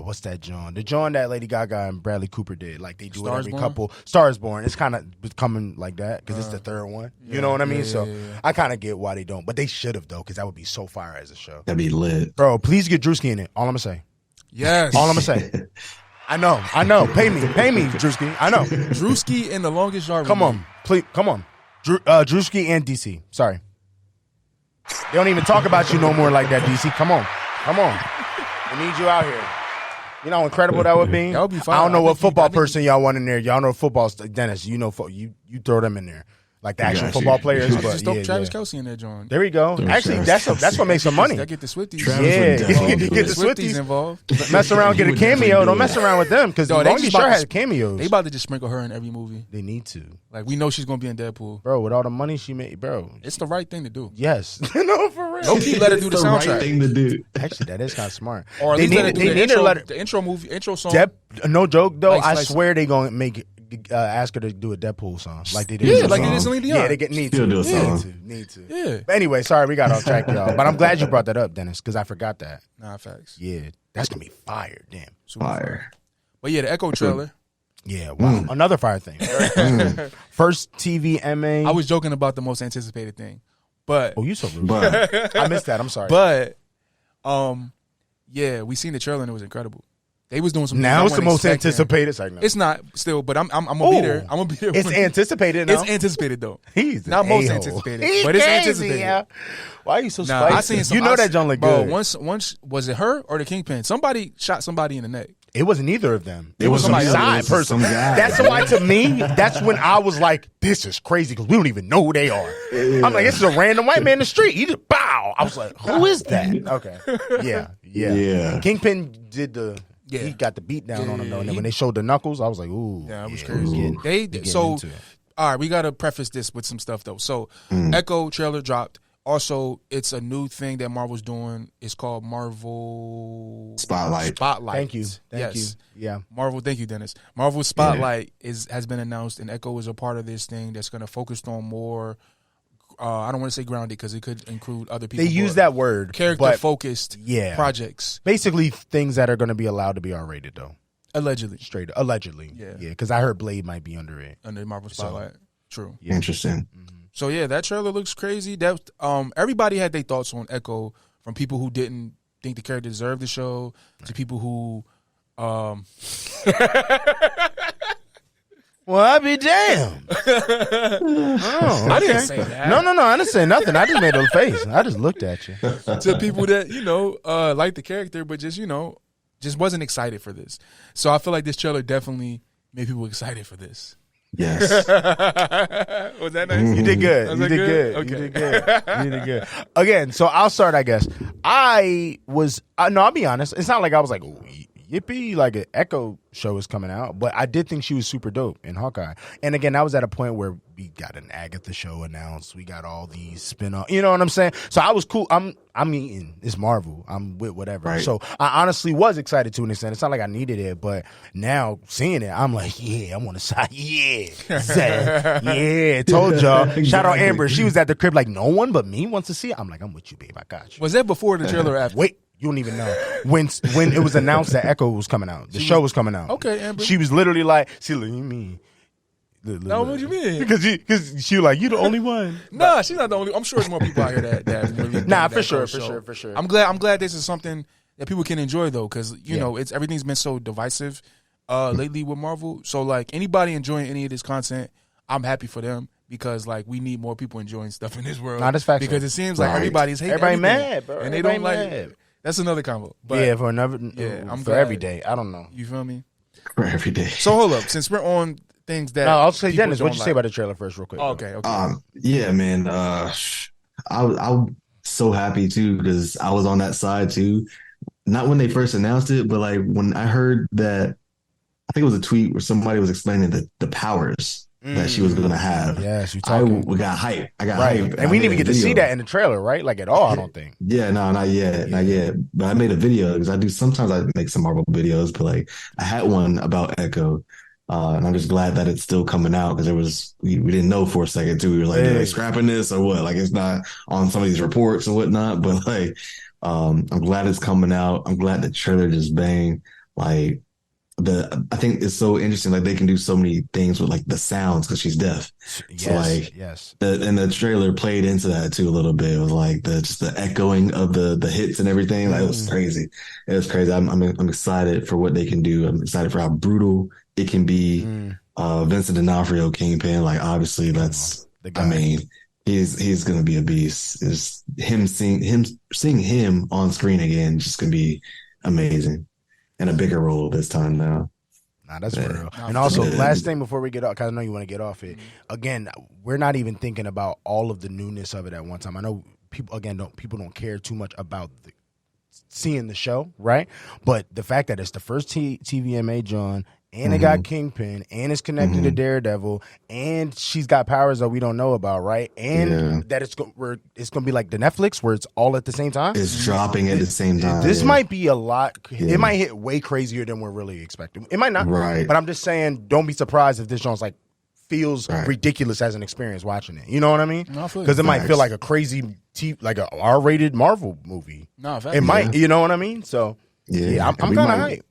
what's that John? The John that Lady Gaga and Bradley Cooper did. Like they do it every couple. Stars Born. It's kind of becoming like that because it's the third one. You know what I mean? So I kind of get why they don't, but they should have though, because that would be so fire as a show. That'd be lit, bro. Please get Drewski in it. All I'm gonna say. Yes. All I'm gonna say. I know. Pay me, Drewski. I know. Drewski in The Longest Yard. Come on, please, come on. Drewski and DC. Sorry, they don't even talk about you no more like that. DC, come on. We need you out here. You know how incredible that would be. That would be fun. I don't know what football person y'all want in there. Y'all know football. Dennis, you know, you throw them in there. Like the actual football players. But just throw Travis Kelce in there, John. There we go. Actually, that's what makes some money. I get the Swifties. Get the Swifties involved. Mess around, get a cameo. Don't mess around with them because the Longest Yard has cameos. They about to just sprinkle her in every movie. They need to. Like we know she's gonna be in Deadpool, bro. With all the money she made, bro, it's the right thing to do. Yes, no, for real. Loki let her do the soundtrack. Right thing to do. Actually, that is kind of smart. Or they need the intro song. No joke though. I swear they gonna make it. Ask her to do a Deadpool song like they did. Yeah, like they did Celine Dion. Yeah, they need to. Need to. Yeah. But anyway, sorry we got off track, y'all. But I'm glad you brought that up, Dennis, because I forgot that. Nah, facts. Yeah, that's gonna be fire. Damn, super fire. But yeah, the Echo trailer. Yeah, wow, another fire thing. First TV MA. I was joking about the most anticipated thing, but you so rude. But I missed that. I'm sorry. But Yeah, we seen the trailer and it was incredible. They was doing some. Now it's the most anticipated segment. It's not still, but I'm gonna be there. I'm gonna be there. It's anticipated now. It's anticipated though. He's not most anticipated, but it's anticipated. Yeah. Why are you so spicy? I seen some, you know that John look good. Once was it her or the Kingpin? Somebody shot somebody in the neck. It wasn't either of them. It was some side person. That's why, to me, that's when I was like, "This is crazy," because we don't even know who they are. Yeah. I'm like, "This is a random white man in the street." He just bow. I was like, "Who is that?" Okay, yeah. Kingpin did the. Yeah. He got the beat down on him though, and then when they showed the knuckles, I was like, "Ooh, yeah, it was crazy." So, all right, we got to preface this with some stuff though. So, Echo trailer dropped. Also, it's a new thing that Marvel's doing. It's called Marvel Spotlight. Thank you. Yeah. Marvel. Thank you, Dennis. Marvel Spotlight has been announced, and Echo is a part of this thing that's going to focus on more. I don't want to say grounded because it could include other people. They use that word. Character-focused projects. Basically, things that are going to be allowed to be R-rated, though. Allegedly. Straight up. Allegedly. Yeah, because I heard Blade might be under it. Under Marvel Spotlight. True. Yeah. Interesting. Mm-hmm. So, yeah, that trailer looks crazy. That everybody had their thoughts on Echo, from people who didn't think the character deserved the show to people who... Well, I'll be damned. I didn't say that. No, I didn't say nothing. I just made a face. I just looked at you. To people that, like the character, but just, just wasn't excited for this. So I feel like this trailer definitely made people excited for this. Yes. Was that nice? You did good. You did good. Okay. You did good. Again, so I'll start, I guess. I'll be honest. It's not like I was like, ooh, yippee, like an Echo show is coming out, but I did think she was super dope in Hawkeye. And again, that was at a point where we got an Agatha show announced. We got all these spin-off, you know what I'm saying? So I was cool. I'm eating. It's Marvel. I'm with whatever. Right. So I honestly was excited to an extent. It's not like I needed it, but now seeing it, I'm like, yeah, I'm on the side. Yeah. Yeah, told y'all. Exactly. Shout out Amber. She was at the crib like, no one but me wants to see it. I'm like, I'm with you, babe. I got you. Was that before the trailer or after? Wait. You don't even know when it was announced that Echo was coming out. The show was coming out. Okay, Amber. She was literally like, "See, look, you mean?" No, what do you mean? Because she was like, "You the only one." Nah, she's not the only. I'm sure there's more people out here that really nah, for sure. I'm glad this is something that people can enjoy though, because you know everything's been so divisive lately with Marvel. So like anybody enjoying any of this content, I'm happy for them. Because like we need more people enjoying stuff in this world. Not as factual. Because it seems like everybody's hating everything, mad, bro. And they don't like. That's another combo. But yeah, for another. Yeah, I'm for every day. I don't know. You feel me? For every day. So hold up, since we're on things that. No, I'll say Dennis. What'd you say about the trailer first, real quick? Oh, okay. Yeah, man. I'm so happy too because I was on that side too. Not when they first announced it, but like when I heard that, I think it was a tweet where somebody was explaining the powers that she was going to have. Yes, you talking. I got hype. I got right. hype. And we didn't even get to see that in the trailer, right? Like at all, I don't think. Yeah, no, not yet. Not yet. But I made a video because sometimes I make some Marvel videos, but like I had one about Echo. And I'm just glad that it's still coming out because we didn't know for a second too. We were like, are they scrapping this or what? Like it's not on some of these reports or whatnot. But like, I'm glad it's coming out. I'm glad the trailer just banged. Like, I think it's so interesting. Like they can do so many things with like the sounds because she's deaf. Yes, so like, yes. And the trailer played into that too a little bit. It was like just the echoing of the hits and everything. Like it was crazy. It was crazy. I'm excited for what they can do. I'm excited for how brutal it can be. Vincent D'Onofrio, Kingpin. Like obviously that's. I mean, he's gonna be a beast. Is seeing him on screen again just gonna be amazing. And a bigger role this time now. Nah, that's real. And also, last thing before we get off, because I know you want to get off it. Again, we're not even thinking about all of the newness of it at one time. I know people don't care too much about seeing the show, right? But the fact that it's the first TVMA John, and it got Kingpin, and it's connected to Daredevil, and she's got powers that we don't know about, right? And that it's going to be like the Netflix where it's all at the same time. It's dropping at the same time. This might be a lot. It might hit way crazier than we're really expecting. It might not. Right. But I'm just saying, don't be surprised if this Jones like feels ridiculous as an experience watching it. You know what I mean? Because it might feel like a crazy, like a R-rated Marvel movie. No, it might. You know what I mean? So I'm kind of hyped.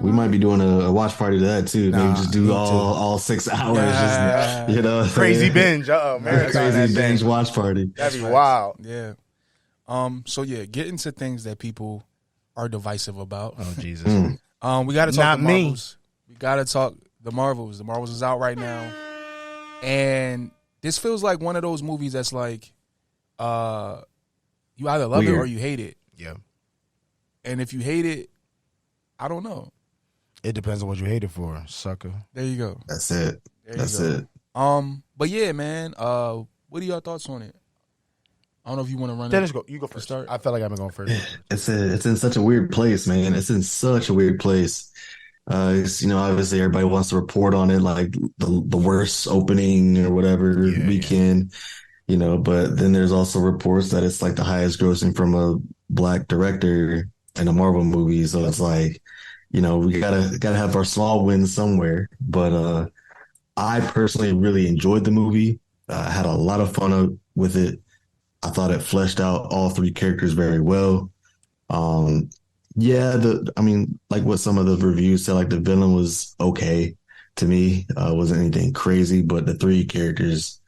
We might be doing a watch party to that too. Maybe just do all 6 hours. Just, crazy binge. Marathon. Crazy binge watch party. That'd be wild. Yeah. So yeah, get into things that people are divisive about. Oh Jesus. We got to talk Not the me. Marvels. We got to talk the Marvels. The Marvels is out right now, and this feels like one of those movies that's like, you either love it or you hate it. Yeah. And if you hate it, I don't know. It depends on what you hate it for, sucker. There you go. That's it. That's it. But yeah, man. What are your thoughts on it? I don't know if you want to run Dennis, it. go. You go first. Start. I felt like I've been going first. It's in such a weird place, man. It's in such a weird place. It's, obviously everybody wants to report on it, like the worst opening or whatever weekend, but then there's also reports that it's like the highest grossing from a black director in a Marvel movie. So it's like, we gotta have our small wins somewhere. But I personally really enjoyed the movie. I had a lot of fun with it. I thought it fleshed out all three characters very well. Like what some of the reviews said, like the villain was okay to me. Wasn't anything crazy, but the three characters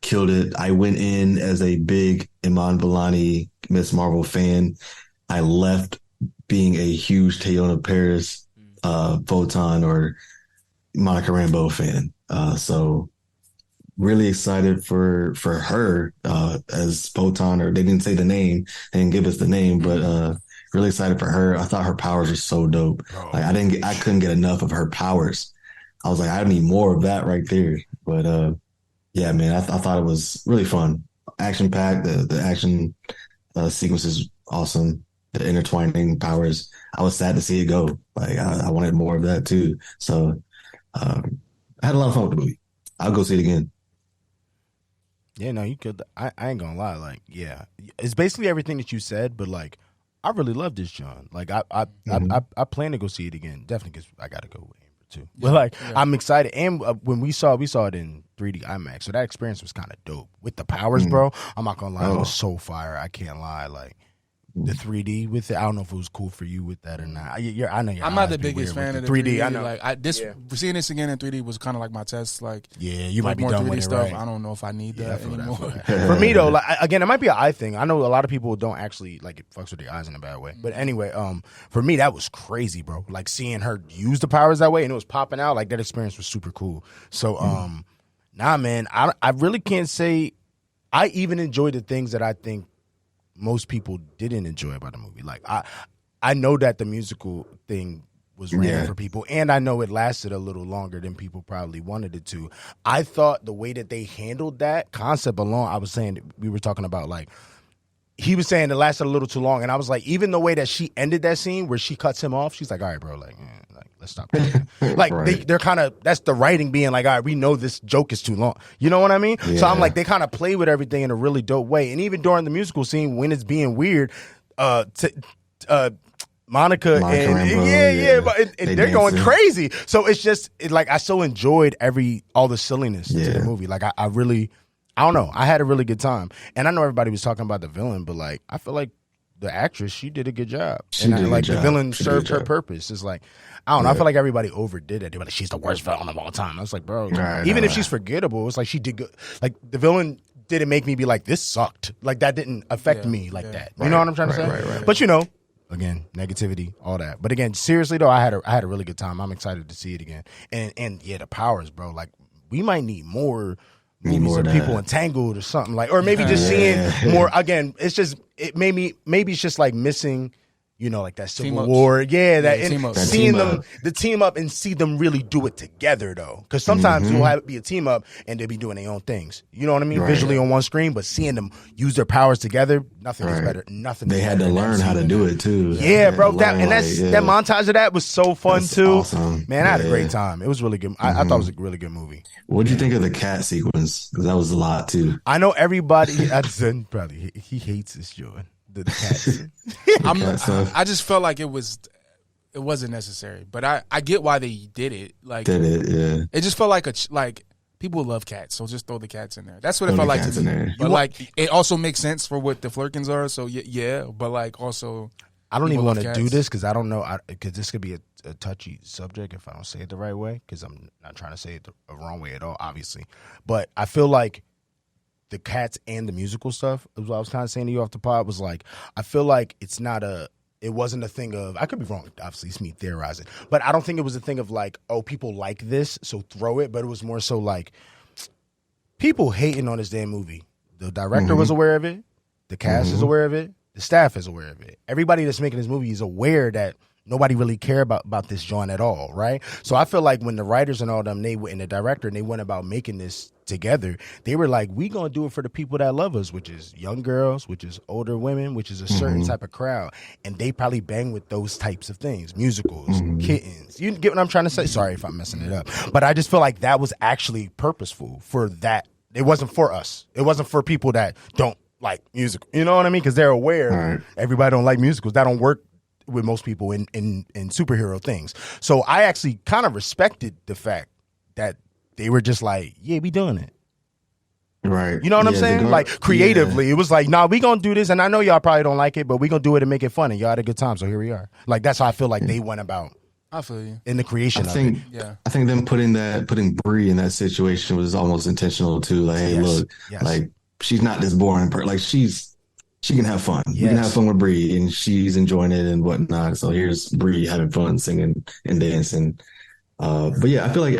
killed it. I went in as a big Iman Vellani Miss Marvel fan. I left being a huge Teyonah Paris, Photon or Monica Rambeau fan. So really excited for her as Photon, or they didn't say the name, they didn't give us the name, but really excited for her. I thought her powers were so dope. Like I couldn't get enough of her powers. I was like, I need more of that right there. But yeah, man, I thought it was really fun, action packed. The action sequence is awesome. The intertwining powers. I was sad to see it go. Like I wanted more of that too. So I had a lot of fun with the movie. I'll go see it again. Yeah, no, you could. I ain't gonna lie. Like, yeah, it's basically everything that you said, but like, I really love this, John. Like, I plan to go see it again. Definitely, because I gotta go with Amber too. But like, I'm excited. And when we saw it in 3D IMAX, so that experience was kind of dope with the powers, bro. I'm not gonna lie, it was so fire. I can't lie. Like, the 3D with it, I don't know if it was cool for you with that or not. I know I'm not the biggest fan of the 3D. I know. Like seeing this again in 3D was kind of like my test. Like, you might be more done 3D with stuff. It, right? I don't know if I need that anymore. For me though, like again, it might be an eye thing. I know a lot of people don't actually like it. Fucks with their eyes in a bad way. But anyway, for me that was crazy, bro. Like seeing her use the powers that way and it was popping out. Like that experience was super cool. So nah, man, I really can't say. I even enjoyed the things that I think most people didn't enjoy about the movie. Like I know that the musical thing was random for people, and I know it lasted a little longer than people probably wanted it to. I thought the way that they handled that concept alone, I was saying, we were talking about like, he was saying it lasted a little too long, and I was like, even the way that she ended that scene where she cuts him off, she's like, all right, bro, like let's stop. Like right. they're kind of, that's the writing being like, all right, we know this joke is too long. You know what I mean? Yeah. So I'm like, they kind of play with everything in a really dope way. And even during the musical scene, when it's being weird, Monica and Rambeau, and they're going crazy. So it's just like I so enjoyed all the silliness to the movie. Like I really, I don't know, I had a really good time. And I know everybody was talking about the villain, but like I feel like the actress, she did a good job. The villain served her purpose. It's like, I don't know. I feel like everybody overdid it. They were like, she's the worst villain of all time. I was like, bro, even if she's forgettable, it's like she did good. Like the villain didn't make me be like, this sucked. Like that didn't affect me like that. You know what I'm trying to say? Right. But again, negativity, all that. But again, seriously though, I had a really good time. I'm excited to see it again. And yeah, the powers, bro. Like we might need more movies of people entangled or something like, or maybe just seeing more. Again, it's just maybe it's just like missing, like that Civil War, seeing them the team up and see them really do it together though, because sometimes you'll have it be a team up and they'll be doing their own things. You know what I mean? Visually on one screen, but seeing them use their powers together, nothing is better. Nothing. They had to learn how to do it too. Yeah, bro. That montage of that was so fun too. Awesome. Man, I had a great time. It was really good. I thought it was a really good movie. What did you think of the cat sequence? Because that was a lot too. I know everybody. Probably he hates this joint. The cats. I just felt like it wasn't necessary, but I get why they did it. Like it just felt like people love cats, so just throw the cats in there. That's what it felt like to me. But like it also makes sense for what the Flurkins are. So yeah, but like also, I don't even want to do this because I don't know, because this could be a touchy subject if I don't say it the right way, because I'm not trying to say it the wrong way at all, obviously. But I feel like the cats and the musical stuff, what I was kind of saying to you off the pod, was like, I feel like it wasn't a thing of, I could be wrong, obviously it's me theorizing, but I don't think it was a thing of like, oh, people like this, so throw it, but it was more so like, people hating on this damn movie. The director was aware of it, the cast is aware of it, the staff is aware of it. Everybody that's making this movie is aware that nobody really care about this joint at all, right? So I feel like when the writers and all them, and the director, and they went about making this together, they were like, we gonna do it for the people that love us, which is young girls, which is older women, which is a certain type of crowd. And they probably bang with those types of things, musicals, kittens. You get what I'm trying to say? Sorry if I'm messing it up. But I just feel like that was actually purposeful for that. It wasn't for us. It wasn't for people that don't like music. You know what I mean? Because they're aware everybody don't like musicals. That don't work with most people in superhero things. So I actually kind of respected the fact that they were just like, yeah, we doing it. Right. You know what I'm saying? Like creatively, it was like, nah, we gonna do this. And I know y'all probably don't like it, but we gonna do it and make it fun. And y'all had a good time. So here we are. Like, that's how I feel like they went about. I feel you. In the creation of it. Yeah. I think them putting Brie in that situation was almost intentional too. Like, hey, look, like she's not this boring person. Like she can have fun. You can have fun with Brie, and she's enjoying it and whatnot. So here's Brie having fun singing and dancing. But yeah, I feel like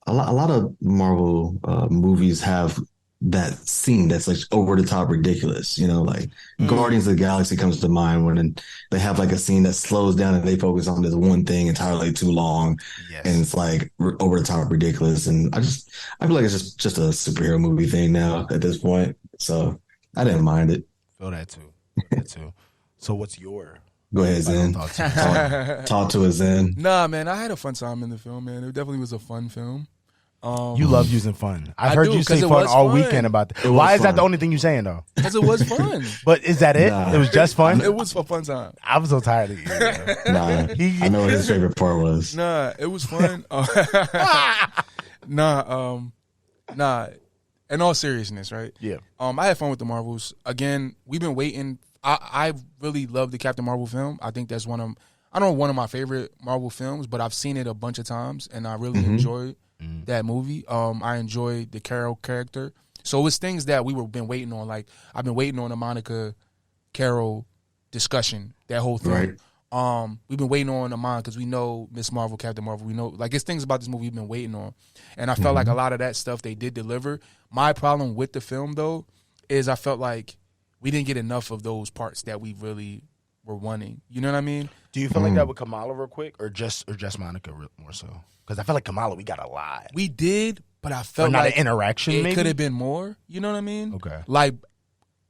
a lot of Marvel movies have that scene that's like over the top ridiculous. You know, like Guardians of the Galaxy comes to mind when they have like a scene that slows down and they focus on this one thing entirely too long, and it's like over the top ridiculous. And I feel like it's just a superhero movie thing now at this point. So I didn't mind it. Feel that too. So what's your? Go ahead, Zen. Talk to us, Zen. Nah, man, I had a fun time in the film, man. It definitely was a fun film. You love using fun. I've heard you say fun all weekend about that. Why is that the only thing you're saying, though? Because it was fun. But is that it? Nah. It was just fun? It was a fun time. I was so tired of you. Nah, I know what his favorite part was. Nah, it was fun. Nah. In all seriousness, right? Yeah. I had fun with the Marvels. Again, we've been waiting. I really love the Captain Marvel film. I think that's one of my favorite Marvel films, but I've seen it a bunch of times, and I really enjoyed that movie. I enjoyed the Carol character. So it's things that been waiting on. Like, I've been waiting on the Monica Carol discussion, that whole thing. Right. We've been waiting on Amon because we know Miss Marvel, Captain Marvel. We know, like, it's things about this movie we've been waiting on. And I felt like a lot of that stuff they did deliver. My problem with the film, though, is I felt like we didn't get enough of those parts that we really were wanting. You know what I mean? Do you feel like that with Kamala real quick, or just Monica more so? Because I feel like Kamala, we got a lot. We did, but I felt not like an interaction. It could have been more. You know what I mean? Okay. Like,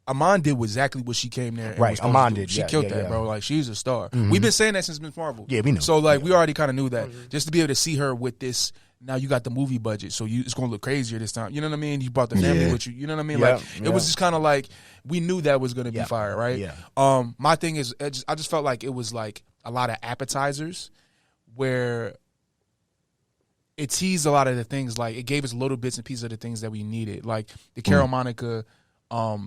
Amon did exactly what she came there. And Amon did. She killed that, bro. Like, she's a star. We've been saying that since Miss Marvel. Yeah, we know. So like, we already kind of knew that. Just to be able to see her with this. Now you got the movie budget, so it's going to look crazier this time. You know what I mean? You brought the family with you. You know what I mean? It was just kind of like, we knew that was going to be fire, right? Yeah. My thing is, I just felt like it was like a lot of appetizers where it teased a lot of the things. Like, it gave us little bits and pieces of the things that we needed. Like the Carol Monica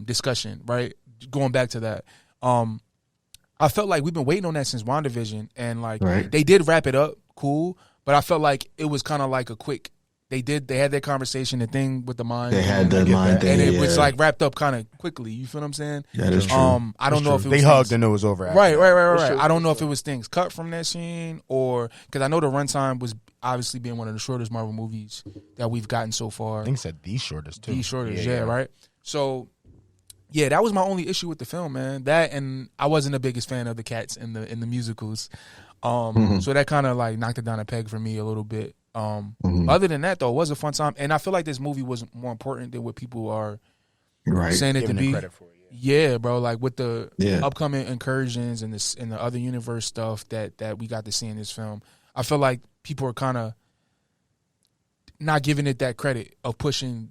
discussion, right? Going back to that. I felt like we've been waiting on that since WandaVision, and like they did wrap it up cool. But I felt like it was kind of like a quick. They had their conversation, the thing with the mind. They had the mind thing, and it was like wrapped up kind of quickly. You feel what I'm saying? Yeah, that's true. I don't know if it was they hugged and it was over. Right. I don't know if it was things cut from that scene, or because I know the runtime was obviously being one of the shortest Marvel movies that we've gotten so far. I think it said the shortest too. The shortest, yeah, right. So, yeah, that was my only issue with the film, man. That, and I wasn't the biggest fan of the cats in the musicals. So that kind of like knocked it down a peg for me a little bit. Other than that, though, it was a fun time, and I feel like this movie was more important than what people are saying it to be. Credit for it, yeah, bro. Like with the upcoming incursions and the other universe stuff that we got to see in this film, I feel like people are kind of not giving it that credit of pushing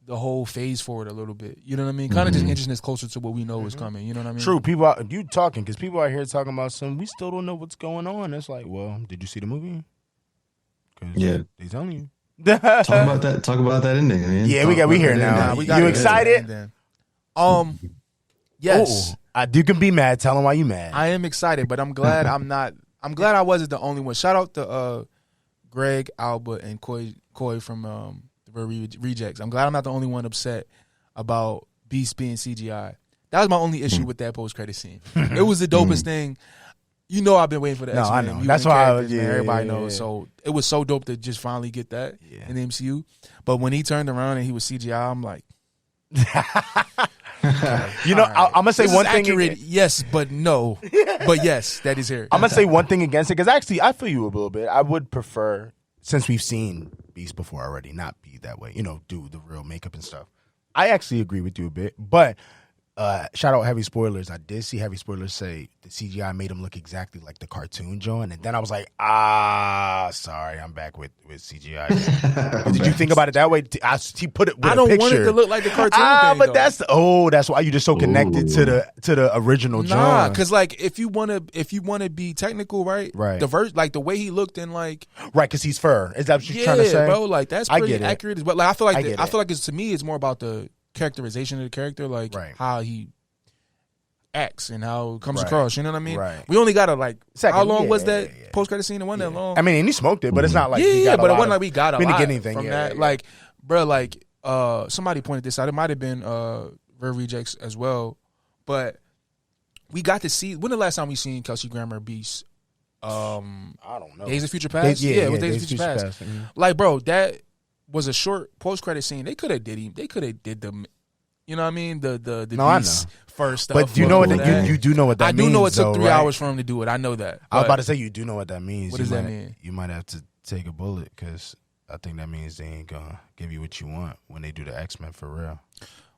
the whole phase forward a little bit. You know what I mean? Kind of just inching us closer to what we know is coming. You know what I mean? True. People, you talking, because people out here talking about we still don't know what's going on. It's like, well, did you see the movie? Yeah. They telling you. Talk about that ending, man. Yeah, we here now. You excited? Yes. You can be mad. Tell them why you mad. I am excited, but I'm glad I'm glad I wasn't the only one. Shout out to Greg, Alba, and Coy from the rejects. I'm glad I'm not the only one upset about Beast being CGI. That was my only issue with that post-credit scene. It was the dopest thing. You know I've been waiting for the X-Men. I know. That's why everybody knows. So it was so dope to just finally get that in the MCU. But when he turned around and he was CGI, I'm like... You know, right. I'm gonna say one thing. Accurate, yes, but no. But yes, that is here. I'm gonna say one thing against it because actually, I feel you a little bit. I would prefer, since we've seen Beast before already, not be that way. You know, do the real makeup and stuff. I actually agree with you a bit, but shout out heavy spoilers. I did see heavy spoilers say the CGI made him look exactly like the cartoon John, and then I was like, sorry, I'm back with CGI. Did you think about it that way? He put it with I don't a picture. want it to look like the cartoon thing, but that's why you're just so connected to the original John. Nah, because like if you want to be technical, right? Like the way he looked in like because he's fur. Is that what you're trying to say, bro? Like that's pretty accurate. But like I feel like it's, to me, it's more about the characterization of the character, like how he acts and how it comes across. You know what I mean? Right. We only got how long was that post credit scene? It wasn't that long. I mean, and he smoked it, but it's not like but it wasn't like we got a lot anything from that. Like, bro, like somebody pointed this out. It might have been Rare Rejects as well, but we got to see. When the last time we seen Kelsey Grammer Beast? I don't know. Days of Future Past. It was Days of Future Past. Mm-hmm. Like, bro, that was a short post credit scene. They could have did him. They could have did them. You know what I mean? The Beast first stuff. But you know what you do know what that means. I do know it took 3 hours for him to do it. I know that. I was about to say you do know what that means. What does that mean? You might have to take a bullet because I think that means they ain't gonna give you what you want when they do the X-Men for real.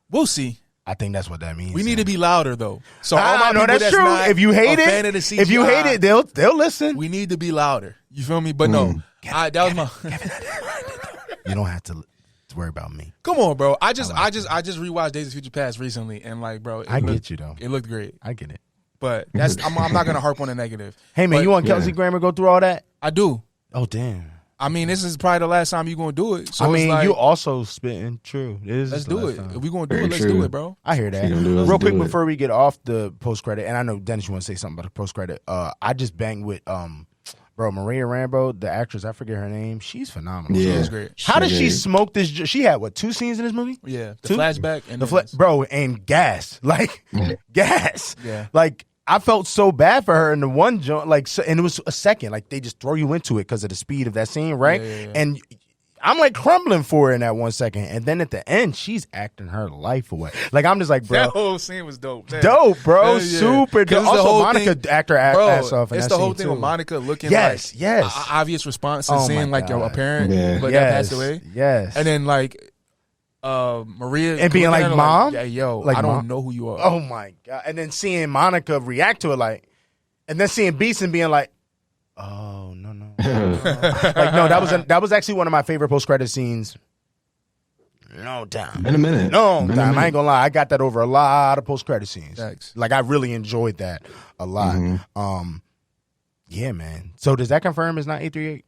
We'll see. I think that's what that means. We need to be louder though. So I know that's true. If you hate it, they'll listen. We need to be louder. You feel me? But no, that was my. You don't have to worry about me. Come on, bro. I just rewatched Days of Future Past recently, and like, bro, get you though. It looked great. I get it. But I'm not gonna harp on the negative. Hey man, you want Kelsey Grammer go through all that? I do. Oh damn. I mean, this is probably the last time you're gonna do it. So I mean, you also spitting. True. Let's do it. If we're gonna do it, let's do it, bro. I hear that. Real quick before we get off the post credit, and I know Dennis, you want to say something about the post credit. I just banged with bro, Maria Rambeau, the actress, I forget her name. She's phenomenal. Yeah, she's great. How did she smoke this? She had 2 scenes in this movie? Yeah, the flashback and bro, and gas, gas. Yeah, like I felt so bad for her in the one joint, and it was a second, like they just throw you into it because of the speed of that scene, right? Yeah. And I'm like crumbling for her in that 1 second, and then at the end, she's acting her life away. Like I'm just like, bro, that whole scene was dope. Man. Dope, bro, super dope. Also, Monica actor ass off. It's the whole thing with Monica looking yes. Obvious response to seeing like a parent, but that passed away. Yes, and then like Maria and being like, "Mom, I don't know who you are." Oh my god! And then seeing Monica react to it and then seeing Beast and being like, "Oh no." That was actually one of my favorite post credit scenes. No time. In a minute. No time. I ain't gonna lie. I got that over a lot of post credit scenes. Thanks. Like I really enjoyed that a lot. Mm-hmm. Yeah, man. So does that confirm it's not 838?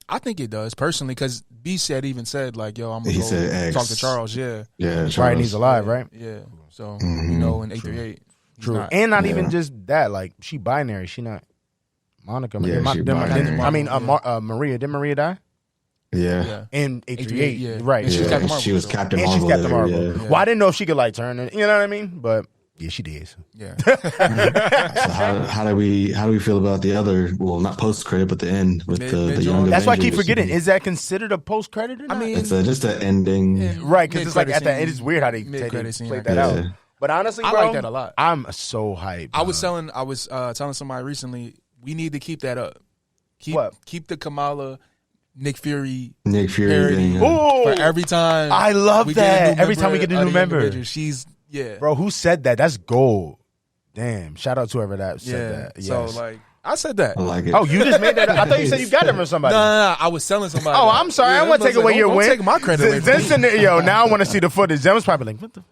I think it does personally because B even said like, "Yo, I'm gonna go talk to Charles." Yeah, Charles. Right. He's alive, right? Yeah. So in 838. True. And not even just that. Like she binary. She not. Monica, Maria. Did Maria die? Yeah. In 838, right. And she was Captain Marvel. And she's Captain Marvel. Yeah. Well, I didn't know if she could turn it, you know what I mean? But yeah, she did. Yeah. So how do we feel about the other, well, not post credit, but the end with the young That's why I keep forgetting. Is that considered a post credit or not? I mean, it's just an ending. Yeah. Right, because it's like at the end, it's weird how they played that out. But honestly, bro, I like that a lot. I'm so hyped. I was telling somebody recently, we need to keep that up. Keep the Kamala Nick Fury thing. For every time. I love that. Every time we get a new member. She's Bro, who said that? That's gold. Damn. Shout out to whoever that said that. Yes. So I said that. I like it. Oh, you just made that up. I thought you said you got it from somebody. No. I was telling somebody. Oh, I'm sorry. I want to take away your win. Take my credit. Now I want to see the footage. Zen was probably like, what the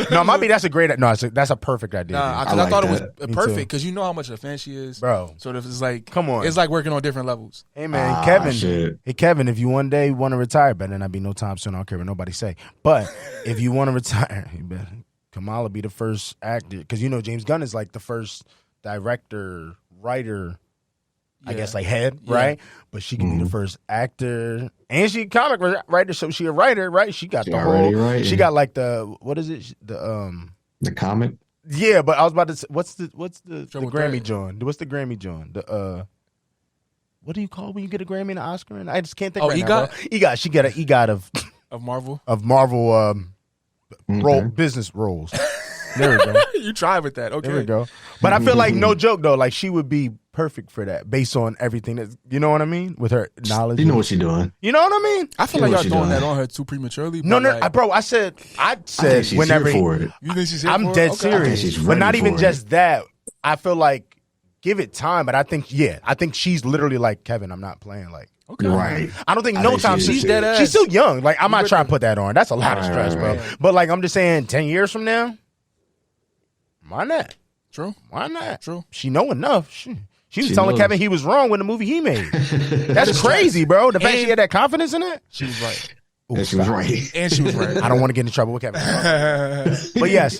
No, maybe that's a great. No, that's a perfect idea. Because I thought it was perfect. Because you know how much of a fan she is, bro. So it's like, come on, it's like working on different levels. Hey man, Kevin. Hey Kevin, if you one day want to retire, better not be no time soon. I don't care what nobody say. But if you want to retire, you better Kamala be the first actor because James Gunn is like the first director, writer. I guess like head, right? But she can be the first actor, and she a comic writer, so she a writer, right? She got the whole. She got like the what is it? The comic. Yeah, but I was about to say, what's the Grammy John? What's the Grammy John? The what do you call when you get a Grammy and an Oscar? And I just can't think right now. EGOT. She got an EGOT of Marvel business roles. There we go. You try with that. Okay. There we go. But I feel like, no joke though, like she would be perfect for that based on everything that, you know what I mean? With her knowledge. You know what she's doing. You know what I mean? I feel like y'all throwing that on her too prematurely. No, bro, I said she's whenever here for it. You think she's here I'm for dead it? serious. But not even just that. I feel like give it time, but I think she's literally like, Kevin, I'm not playing like. Okay. Right. I don't think time she's dead ass. She's still young. Like, I'm not trying to put that on. That's a lot of stress, bro. But like, I'm just saying 10 years from now, why not? True. Why not? True. She know enough. She was telling Kevin he was wrong with the movie he made. That's crazy, bro. The fact she had that confidence in it. She was right. Ooh, and she was right. And she was right. I don't want to get in trouble with Kevin. But yes.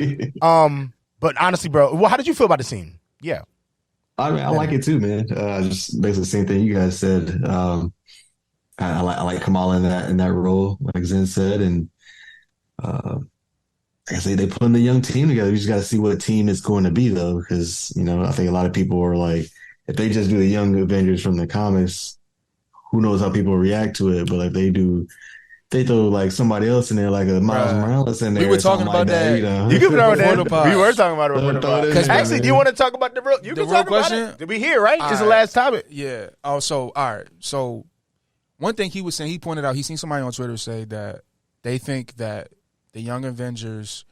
But honestly, bro, how did you feel about the scene? Yeah. I mean, I like it too, man. Just basically the same thing you guys said. I like Kamala in that role, like Zen said, and like I say, they putting the young team together. You just got to see what team it's going to be, though, because I think a lot of people are like, if they just do the Young Avengers from the comics, who knows how people react to it? But if they throw like somebody else in there, like a Miles Morales in there. We were talking about that. You can throw that. We were talking about it before the pod. Actually, do you want to talk about the real? You can talk about it. Did we hear right? This is the last topic. Yeah. Oh, so all right. So one thing he was saying, he pointed out, he seen somebody on Twitter say that they think that the Young Avengers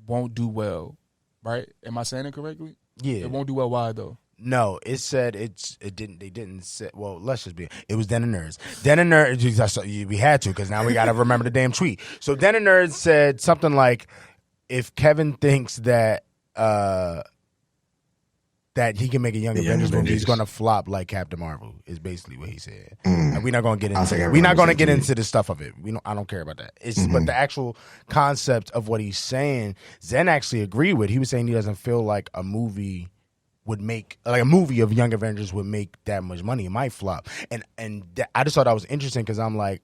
won't do well, right? Am I saying it correctly? Yeah. It won't do well. Why though? No, it said it didn't. They didn't say. Well, let's just be. It was Den of Nerds. Den of Nerds. We had to because now we got to remember the damn tweet. So Den of Nerds said something like, "If Kevin thinks that he can make a Young Avengers movie, he's going to flop like Captain Marvel." Is basically what he said. And we're not going to get into it. We're not going to get into the stuff of it. I don't care about that. It's but the actual concept of what he's saying, Zen actually agreed with. He was saying he doesn't feel like a movie would make, like a movie of Young Avengers would make that much money. It might flop. And I just thought that was interesting because I'm like,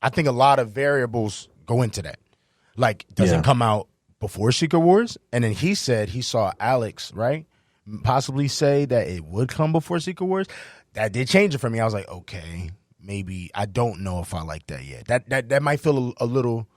I think a lot of variables go into that. Like, does it come out before Secret Wars? And then he said he saw Alex, right, possibly say that it would come before Secret Wars. That did change it for me. I was like, okay, maybe. I don't know if I like that yet. That might feel a little,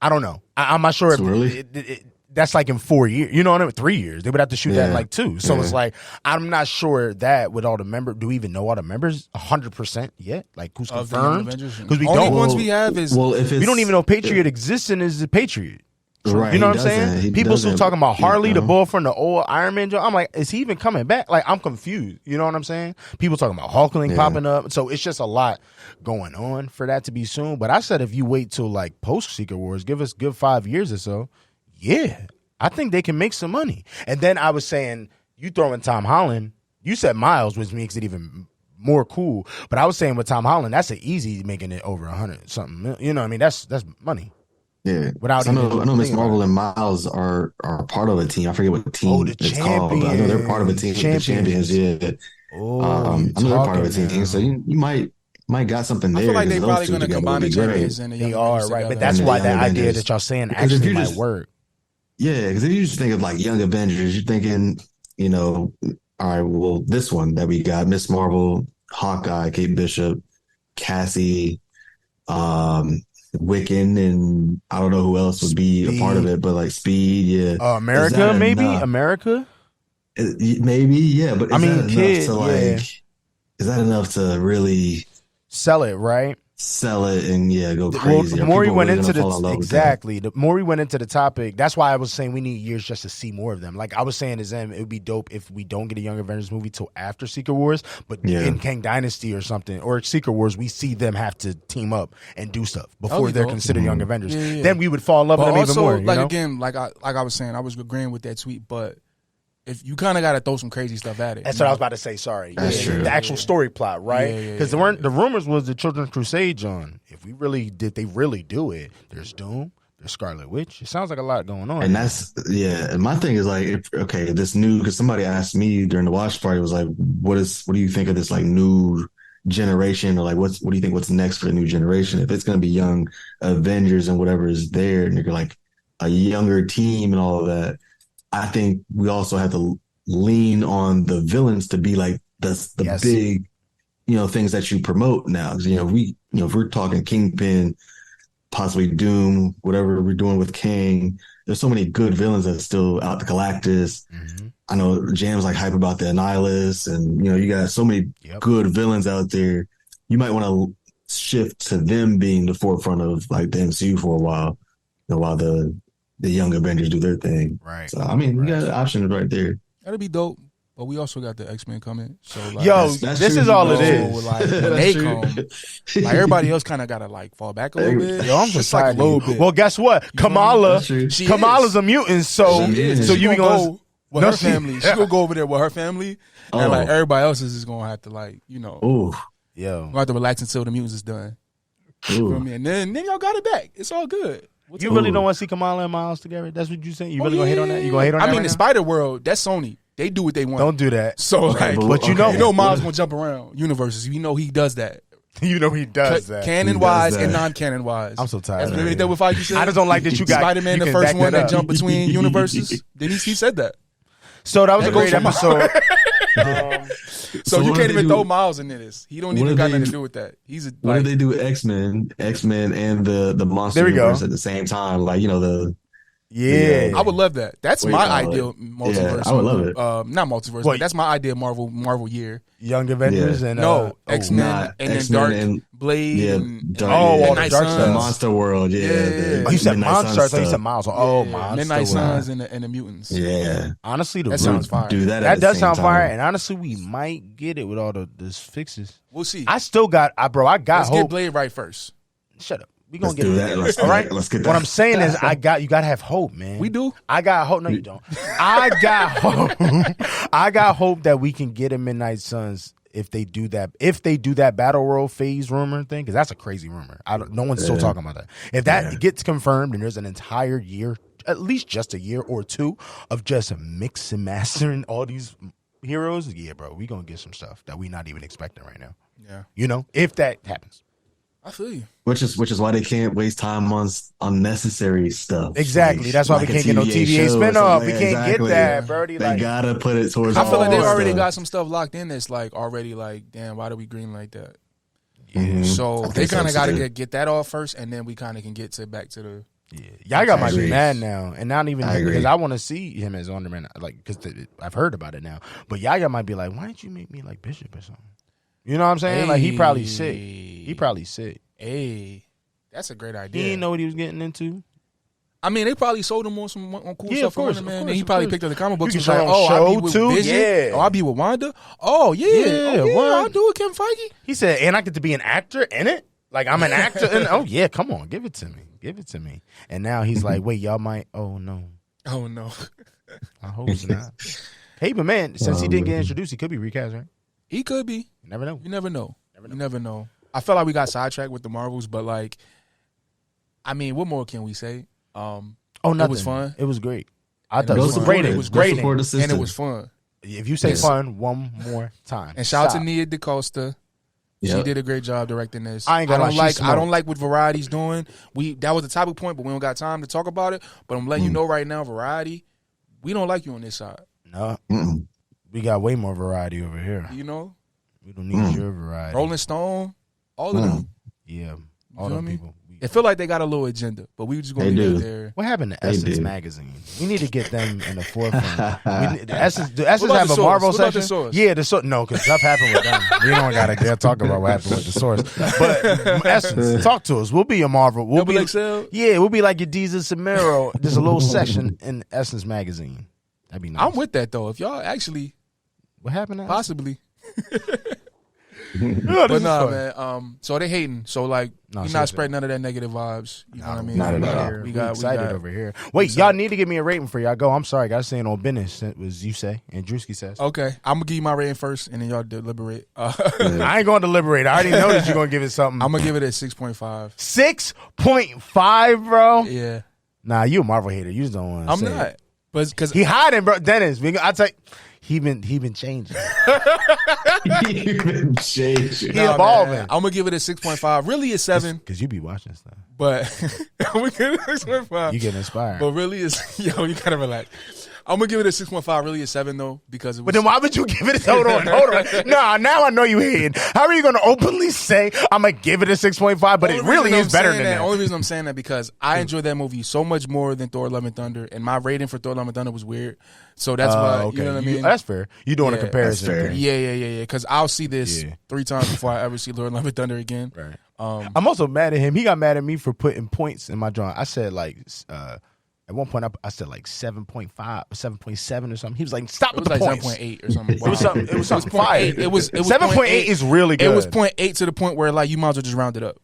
I don't know. I'm not sure if that's like in 4 years. You know what I mean? 3 years. They would have to shoot that in like 2. So it's like, I'm not sure that with all the members. Do we even know all the members 100% yet? Like who's confirmed? Because we only don't. ones we have is we don't even know Patriot exists and is a Patriot. Right, you know what I'm saying? People still talking about Harley, the bull from the old Iron Man. I'm like, is he even coming back? Like, I'm confused. You know what I'm saying? People talking about Hulkling popping up. So it's just a lot going on for that to be soon. But I said if you wait till like post Secret Wars, give us good 5 years or so. Yeah, I think they can make some money. And then I was saying, you throw in Tom Holland. You said Miles, which makes it even more cool. But I was saying with Tom Holland, that's an easy million. You know what I mean? That's money. Yeah, without I know Miss Marvel and Miles are part of a team. I forget what team it's called, but I know they're part of a team. The Champions, yeah. I know they're part of a team. So you might got something there. I feel like they're probably going to combine the Champions and the Young Avengers right? together. But that's why that idea that y'all saying actually might work. Yeah, because if you just think of like Young Avengers, you're thinking, all right, well, this one that we got, Miss Marvel, Hawkeye, Kate Bishop, Cassie, Wiccan, and I don't know who else would be a part of it, but like Speed, yeah. America, maybe? America? Maybe, yeah. But is that enough to really sell it, right? Sell it and go crazy. The more we went into the more we went into the topic, that's why I was saying we need years just to see more of them. Like I was saying to Zem, it would be dope if we don't get a Young Avengers movie till after Secret Wars, but in Kang Dynasty or something or Secret Wars, we see them have to team up and do stuff before they're considered Young Avengers. Yeah. Then we would fall in love with them even more. Again, like I was saying, I was agreeing with that tweet, but if you kind of got to throw some crazy stuff at it. That's what I was about to say. Sorry. That's true. The actual story plot, right? Because the rumors was the Children's Crusade, John. If they really do it, there's Doom, There's Scarlet Witch. It sounds like a lot going on. And that's And my thing is like, this new, because somebody asked me during the watch party, was like, what do you think of this like new generation, or like what do you think what's next for the new generation? If it's going to be young Avengers and whatever is there, and you're like a younger team and all of that, I think we also have to lean on the villains to be like the big, things that you promote now. If we're talking Kingpin, possibly Doom, whatever we're doing with Kang, there's so many good villains that's still out. The Galactus. Mm-hmm. I know Jam's like hype about the Annihilus, and you got so many good villains out there. You might want to shift to them being the forefront of like the MCU for a while, while the young Avengers do their thing. Right. So we got options right there. That'd be dope. But we also got the X-Men coming. So like, this is all it is. Like when they come, like everybody else kind of gotta like fall back a little bit. I'm just like a little bit. Well, guess what? Kamala's a mutant, so you be going with her family. She gonna go over there with her family, and like everybody else is just gonna have to like gonna have to relax until the mutants is done. You feel me? And then y'all got it back. It's all good. You really don't want to see Kamala and Miles together? That's what you saying? You really gonna hate on that? You gonna hate on that? I mean, the Spider World, that's Sony. They do what they want. Don't do that. So like, but you know Miles gonna jump around universes. You know he does that. You know he does that. Canon wise and non-canon wise. I'm so tired. That's what that with Feige said. I just don't like that you got Spider-Man, the first one that jumped between universes. Then he said that. So that was a great episode. So you can't even throw Miles into this. He don't even got nothing to do with that. What did they do with X-Men and the monster universe at the same time? Like I would love that. That's my ideal multiverse. I would love it. Not multiverse, but that's my ideal Marvel year. Young Avengers and X-Men and then Dark Blade. Dark the Monster World. You said Monster. I thought you said Miles. Monster. Midnight Suns and the mutants. Yeah. Honestly, that sounds fire. Do that. That does sound fire. And honestly, we might get it with all the fixes. We'll see. I still got, I got Let's hope. Let's get Blade right first. Shut up. We gonna get that. All right. Let's get that. What I'm saying is, you gotta have hope, man. We do. I got hope. No, you don't. I got hope. I got hope that we can get a Midnight Suns if they do that. If they do that Battle World phase rumor thing, because that's a crazy rumor. No one's still talking about that. If that gets confirmed, and there's an entire year, at least just a year or two of just mix and mastering all these heroes, bro, we gonna get some stuff that we not even expecting right now. Yeah. If that happens. I feel you. Which is why they can't waste time on unnecessary stuff. Exactly. That's why we can't get no TVA spinoff. We can't get that, Birdie. They gotta put it towards. I feel like they already got some stuff locked in. That's like already like, damn, why do we green like that? Mm-hmm. So they kind of got to get that off first, and then we kind of can get back to the. Yaga might be mad now, and not even because I want to see him as Underman, like because I've heard about it now. But Yaga might be like, why didn't you make me like Bishop or something? You know what I'm saying? Like he probably sick. Hey, that's a great idea. He didn't know what he was getting into. I mean, they probably sold him on some cool stuff. Of course, man. And he probably picked up the comic books. You Was like, I'll be with Vision. Yeah. I'll be with Wanda. I'll do it, Kevin Feige. He said, and I get to be an actor in it. Like I'm an actor. In come on, give it to me. And now he's like, wait, y'all might. Oh no. I hope it's not. Hey, but man, since he didn't get introduced, he could be recast, right? He could be. You never know. You never know. I felt like we got sidetracked with the Marvels, but like, I mean, what more can we say? Nothing. It was fun. It was great. I thought it was great. It was great, and it was fun. If you say fun one more time, and shout out to Nia DaCosta. Yep. She did a great job directing this. I don't like what Variety's doing. That was the topic point, but we don't got time to talk about it. But I'm letting you know right now, Variety, we don't like you on this side. No, we got way more variety over here. You know, we don't need your variety. Rolling Stone, all of them. Yeah, all them people. It feel like they got a little agenda, but we just gonna leave it there. What happened to Essence magazine? We need to get them in the forefront. Essence have a Marvel section. Yeah, no, because stuff happened with them. We don't gotta talk about what happened with the source. But Essence, talk to us. We'll be a Marvel. We'll be XL? Yeah, we'll be like your Deezus and Samero. There's a little section in Essence magazine. That'd be nice. I'm with that though. If y'all actually, what happened? To possibly. But nah, man. So they hating. So like, we not spreading none of that negative vibes. You know what I mean? Not at all. We excited over here. Wait, y'all need to give me a rating for y'all. Go. I'm sorry, guys. Saying on business. It was you say and Drewski says. Okay, I'm gonna give you my rating first, and then y'all deliberate. I ain't going to deliberate. I already know that you're gonna give it something. I'm gonna give it a 6.5. 6.5, bro. Yeah. Nah, you a Marvel hater. You just don't want to I'm say not. it. But because He hiding, bro. Dennis, I tell you, he been changing. He been changing. He evolving. I'm gonna give it a 6.5. Really, a 7. Because you be watching stuff. But I'm gonna give it a 6.5. You getting inspired. But really, it's yo. You gotta relax. I'm gonna give it a 6.5. Really, a 7 though, because it was. But then why would you give it? Hold on. Nah, now I know you hating. How are you going to openly say I'm gonna give it a 6.5? But it really is better than that. The only reason I'm saying that because I enjoyed that movie so much more than Thor: Love and Thunder, and my rating for Thor: Love and Thunder was weird. So that's why you know what I mean. That's fair. You doing a comparison? That's fair. Yeah. Because I'll see this 3 times before I ever see Thor: Love and Thunder again. Right. I'm also mad at him. He got mad at me for putting points in my drawing. I said like. At one point, I said like 7.5 or 7.7 or something. He was like, "Stop with the points." 7.8 or something. It was something fire. It was 7.8 is really good. It was 0.8 to the point where like you might as well just round it up.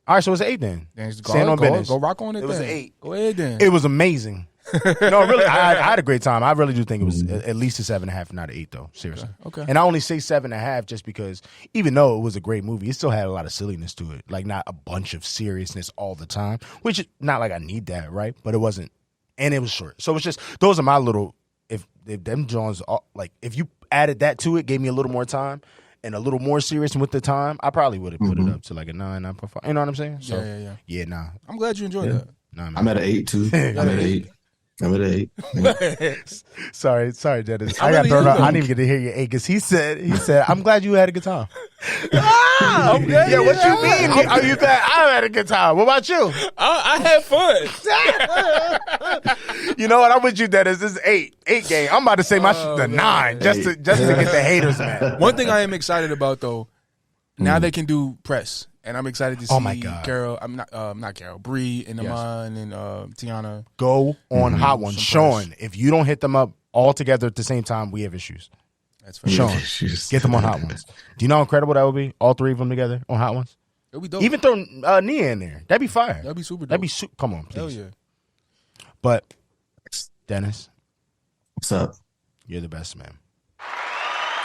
All right, so it's an 8 then. Go rock on it. It was an 8. Go ahead then. It was amazing. No, really, I had a great time. I really do think it was at least a 7.5, not an 8, though. Seriously. Okay. And I only say 7.5 just because, even though it was a great movie, it still had a lot of silliness to it. Like not a bunch of seriousness all the time, which is not like I need that, right? But it wasn't, and it was short. So it's just those are my little. If them Jones like if you added that to it, gave me a little more time and a little more serious with the time, I probably would have put it up to like a 9, 9.5. You know what I'm saying? So, yeah. Nah. I'm glad you enjoyed that. Nah, man. I'm at an 8 too. I'm at 8. I'm at 8. Sorry, Dennis. I got thrown out. I didn't even get to hear your 8 because he said, I'm glad you had a good time. I'm glad. Yeah, what you mean? Are you glad I had a good time? What about you? I had fun. You know what? I'm with you, Dennis. This is 8 game. I'm about to say my shit to 9 just to get the haters mad. One thing I am excited about though, now they can do press. And I'm excited to see Carol. I'm not Carol. Bree and Iman and Tiana. Go on Hot Ones. Sean, if you don't hit them up all together at the same time, we have issues. That's fair. Sean, get them on Hot Ones. Do you know how incredible that would be? All 3 of them together on Hot Ones? It'll be dope. Even throw Nia in there. That'd be fire. That'd be super dope. That'd be come on, please. Hell yeah. But, Dennis. What's up? You're the best, man.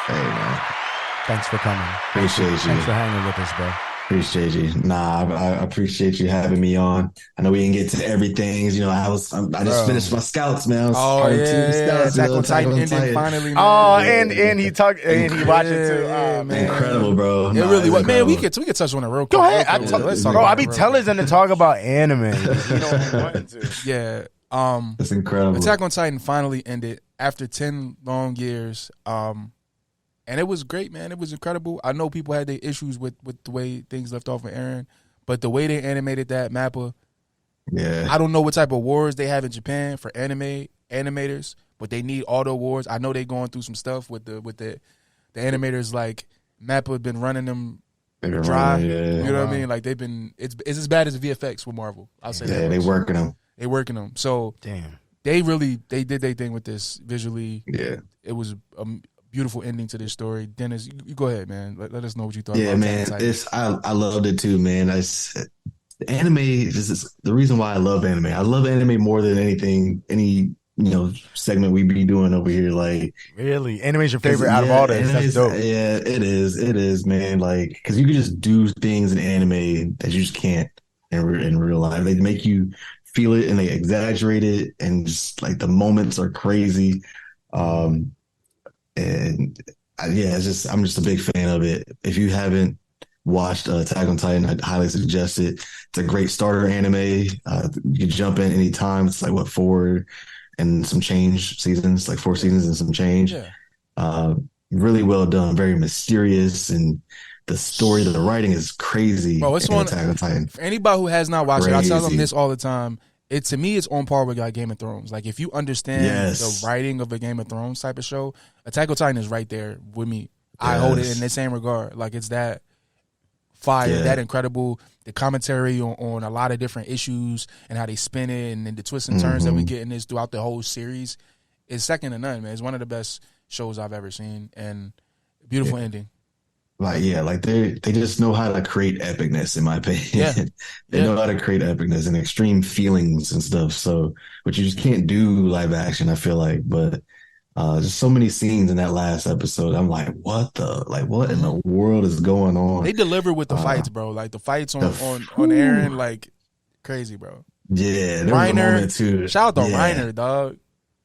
Hey, man. Thanks for coming. Appreciate you. Thanks for hanging with us, bro. Appreciate you. Nah, I appreciate you having me on. I know we didn't get to everything. You know, I just finished my scouts, man. Attack on Titan ending finally. Man. And he talked and he watched it too. Oh, man. Incredible, bro. It really was. Man, we could touch on it real quick. Go ahead. I be telling them to talk about anime. You don't want to. Yeah. That's incredible. Attack on Titan finally ended after 10 long years. And it was great, man. It was incredible. I know people had their issues with the way things left off with Eren, but the way they animated that Mappa, I don't know what type of awards they have in Japan for animators, but they need all the awards. I know they're going through some stuff with the animators. Like Mappa been running them dry. You know what I mean? Like they've been. It's as bad as VFX with Marvel. I'll say that. Yeah, they working them. They working them. So damn, they did their thing with this visually. Yeah, it was beautiful ending to this story. Dennis, you go ahead, man. Let us know what you thought. Yeah, about man. I loved it too, man. Anime is the reason why I love anime. I love anime more than any segment we be doing over here. Like, really, anime's your favorite out of all this. That's dope. Yeah, it is, man. Like, because you can just do things in anime that you just can't in real life. They make you feel it and they exaggerate it, and just like the moments are crazy. And I'm just a big fan of it. If you haven't watched Attack on Titan, I highly suggest it. It's a great starter anime. You can jump in anytime. It's like 4 and some change seasons, like 4 seasons and some change. Yeah. Really well done. Very mysterious, and the story, the writing is crazy. Bro, it's on Attack on Titan. For anybody who has not watched it, I tell them this all the time. To me, it's on par with Game of Thrones. Like, if you understand the writing of a Game of Thrones type of show, Attack on Titan is right there with me. I hold it in the same regard. Like, it's that fire, that incredible. The commentary on a lot of different issues and how they spin it, and then the twists and turns that we get in this throughout the whole series is second to none, man. It's one of the best shows I've ever seen, and beautiful ending. Like they just know how to create epicness, in my opinion. Yeah. They know how to create epicness and extreme feelings and stuff. So, which you just can't do live action, I feel like. But just so many scenes in that last episode, I'm like, what in the world is going on? They deliver with the fights, bro. Like the fights on Eren, like crazy, bro. Yeah, there was a moment too. Shout out to Reiner, dog.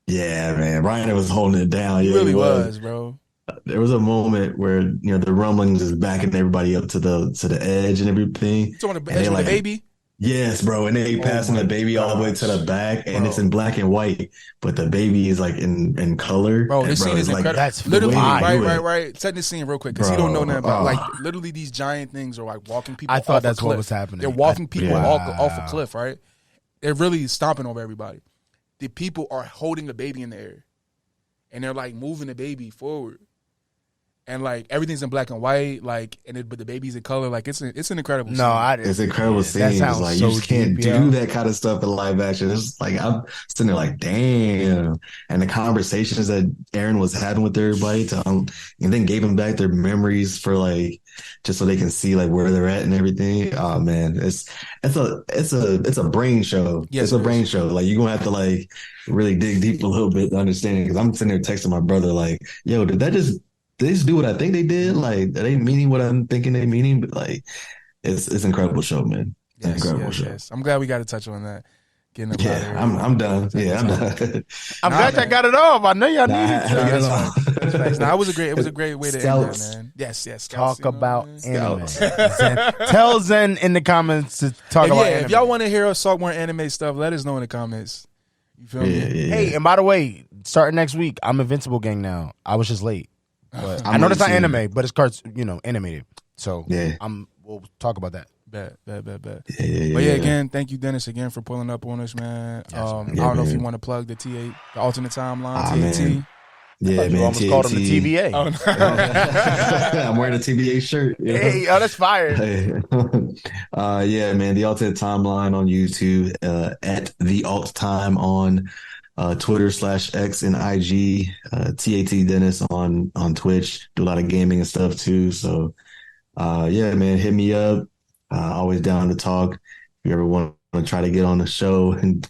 Yeah, man. Reiner was holding it down. He really was, bro. There was a moment where the rumblings is backing everybody up to the edge and everything. It's on the edge with the baby. Yes, bro. And they passing the baby all the way to the back, and it's in black and white, but the baby is like in color. Bro, this scene is incredible. That's literally fine. right. Set this scene real quick because you don't know nothing about. Like literally, these giant things are like walking people. I thought off that's a cliff. what was happening. They're walking people off a cliff. Right? They're really stomping over everybody. The people are holding the baby in the air, and they're like moving the baby forward. And like everything's in black and white, like, but the baby's in color. Like it's an incredible scene. It's incredible scenes. Like you just can't do that kind of stuff in live action. It's like I'm sitting there like, damn. And the conversations that Aaron was having with everybody and then gave them back their memories for like just so they can see like where they're at and everything. Oh man, it's a brain show. Yes, it's a brain show. Like you're gonna have to like really dig deep a little bit to understand it. Because I'm sitting there texting my brother like, yo, did they just do what I think they did? Like, are they meaning what I'm thinking they meaning? But like, it's an incredible show, man. Incredible show. Yes. I'm glad we got to touch on that. I'm done. Yeah, I'm done. I'm glad y'all got it off. I know y'all need it. It was a great way to end that, man. Yes. Scouts, talk about anime. Tell Zen in the comments to talk about anime. If y'all want to hear us talk more anime stuff, let us know in the comments. You feel me? Yeah. Hey, and by the way, starting next week, I'm Invincible Gang now. I was just late. But I know it's not anime, but it's cards, animated. So we'll talk about that. Bet. But again, thank you, Dennis, again for pulling up on us, man. Yes, I don't know if you want to plug the T8, the alternate timeline, TAT. Man. Yeah, man. You almost called him the TVA. Oh, no. I'm wearing a TVA shirt. Yeah. Hey, that's fire. Hey. Yeah, man. The alternate timeline on YouTube, at the alt time on Twitter /X and IG, TAT Dennis on Twitch. Do a lot of gaming and stuff too. So, yeah, man, hit me up. Always down to talk. If you ever want to try to get on the show, and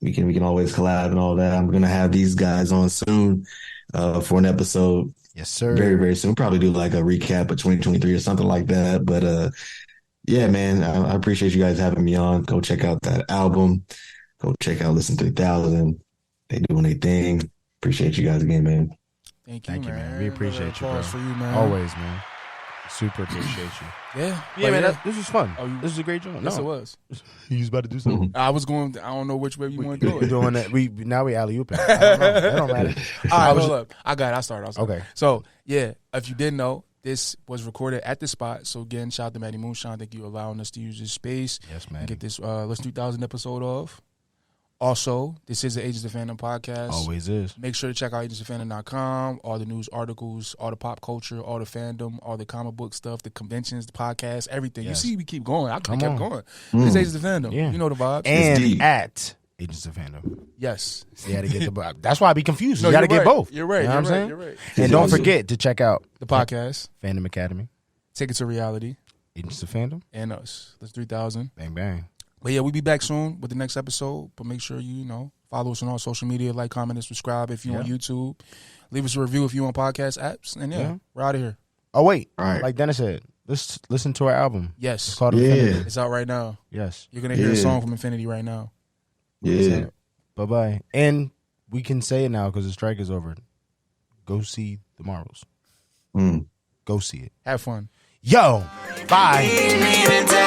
we can always collab and all that. I'm gonna have these guys on soon for an episode. Yes, sir. Very, very soon. Probably do like a recap of 2023 or something like that. But yeah, man, I appreciate you guys having me on. Go check out that album. Go check out Listen 3000. They doing their thing. Appreciate you guys again, man. Thank you, man. We appreciate you, bro. For you, man. Always, man. Super appreciate you. Yeah, man. This was fun. This was a great joint. Yes, it was. You was about to do something. I was going. I don't know which way you want to do it. Doing that. Now we alley-ooping. I don't know. That don't matter. All right, hold up. I got it. I started. Okay. So yeah, if you didn't know, this was recorded at the spot. So again, shout out to Matty Moonshine. Thank you for allowing us to use this space. Yes, man. Get this Listen 3000 episode off. Also, this is the Agents of Fandom podcast. Always is. Make sure to check out agentsofandom.com. All the news articles, all the pop culture, all the fandom, all the comic book stuff, the conventions, the podcasts, everything. Yes. You see, we keep going. I could have kept going. This is Agents of Fandom. Yeah. You know the vibes. And at Agents of Fandom. Yes. You had to get the. That's why I be confused. You got to get both. You're right. You know what I'm saying? You're right. And don't forget to check out the podcast, Fandom Academy, Take It to Reality, Agents of Fandom, and us. That's 3000. Bang bang. But yeah, we'll be back soon with the next episode. But make sure you follow us on all social media, like, comment, and subscribe if you on YouTube. Leave us a review if you on podcast apps. And we're out of here. Oh wait, all right. Like Dennis said, let's listen to our album. Yes, it's called Infinity. It's out right now. Yes, you're gonna hear a song from Infinity right now. Yeah. Bye bye. And we can say it now because the strike is over. Go see the Marvels. Go see it. Have fun. Yo, bye.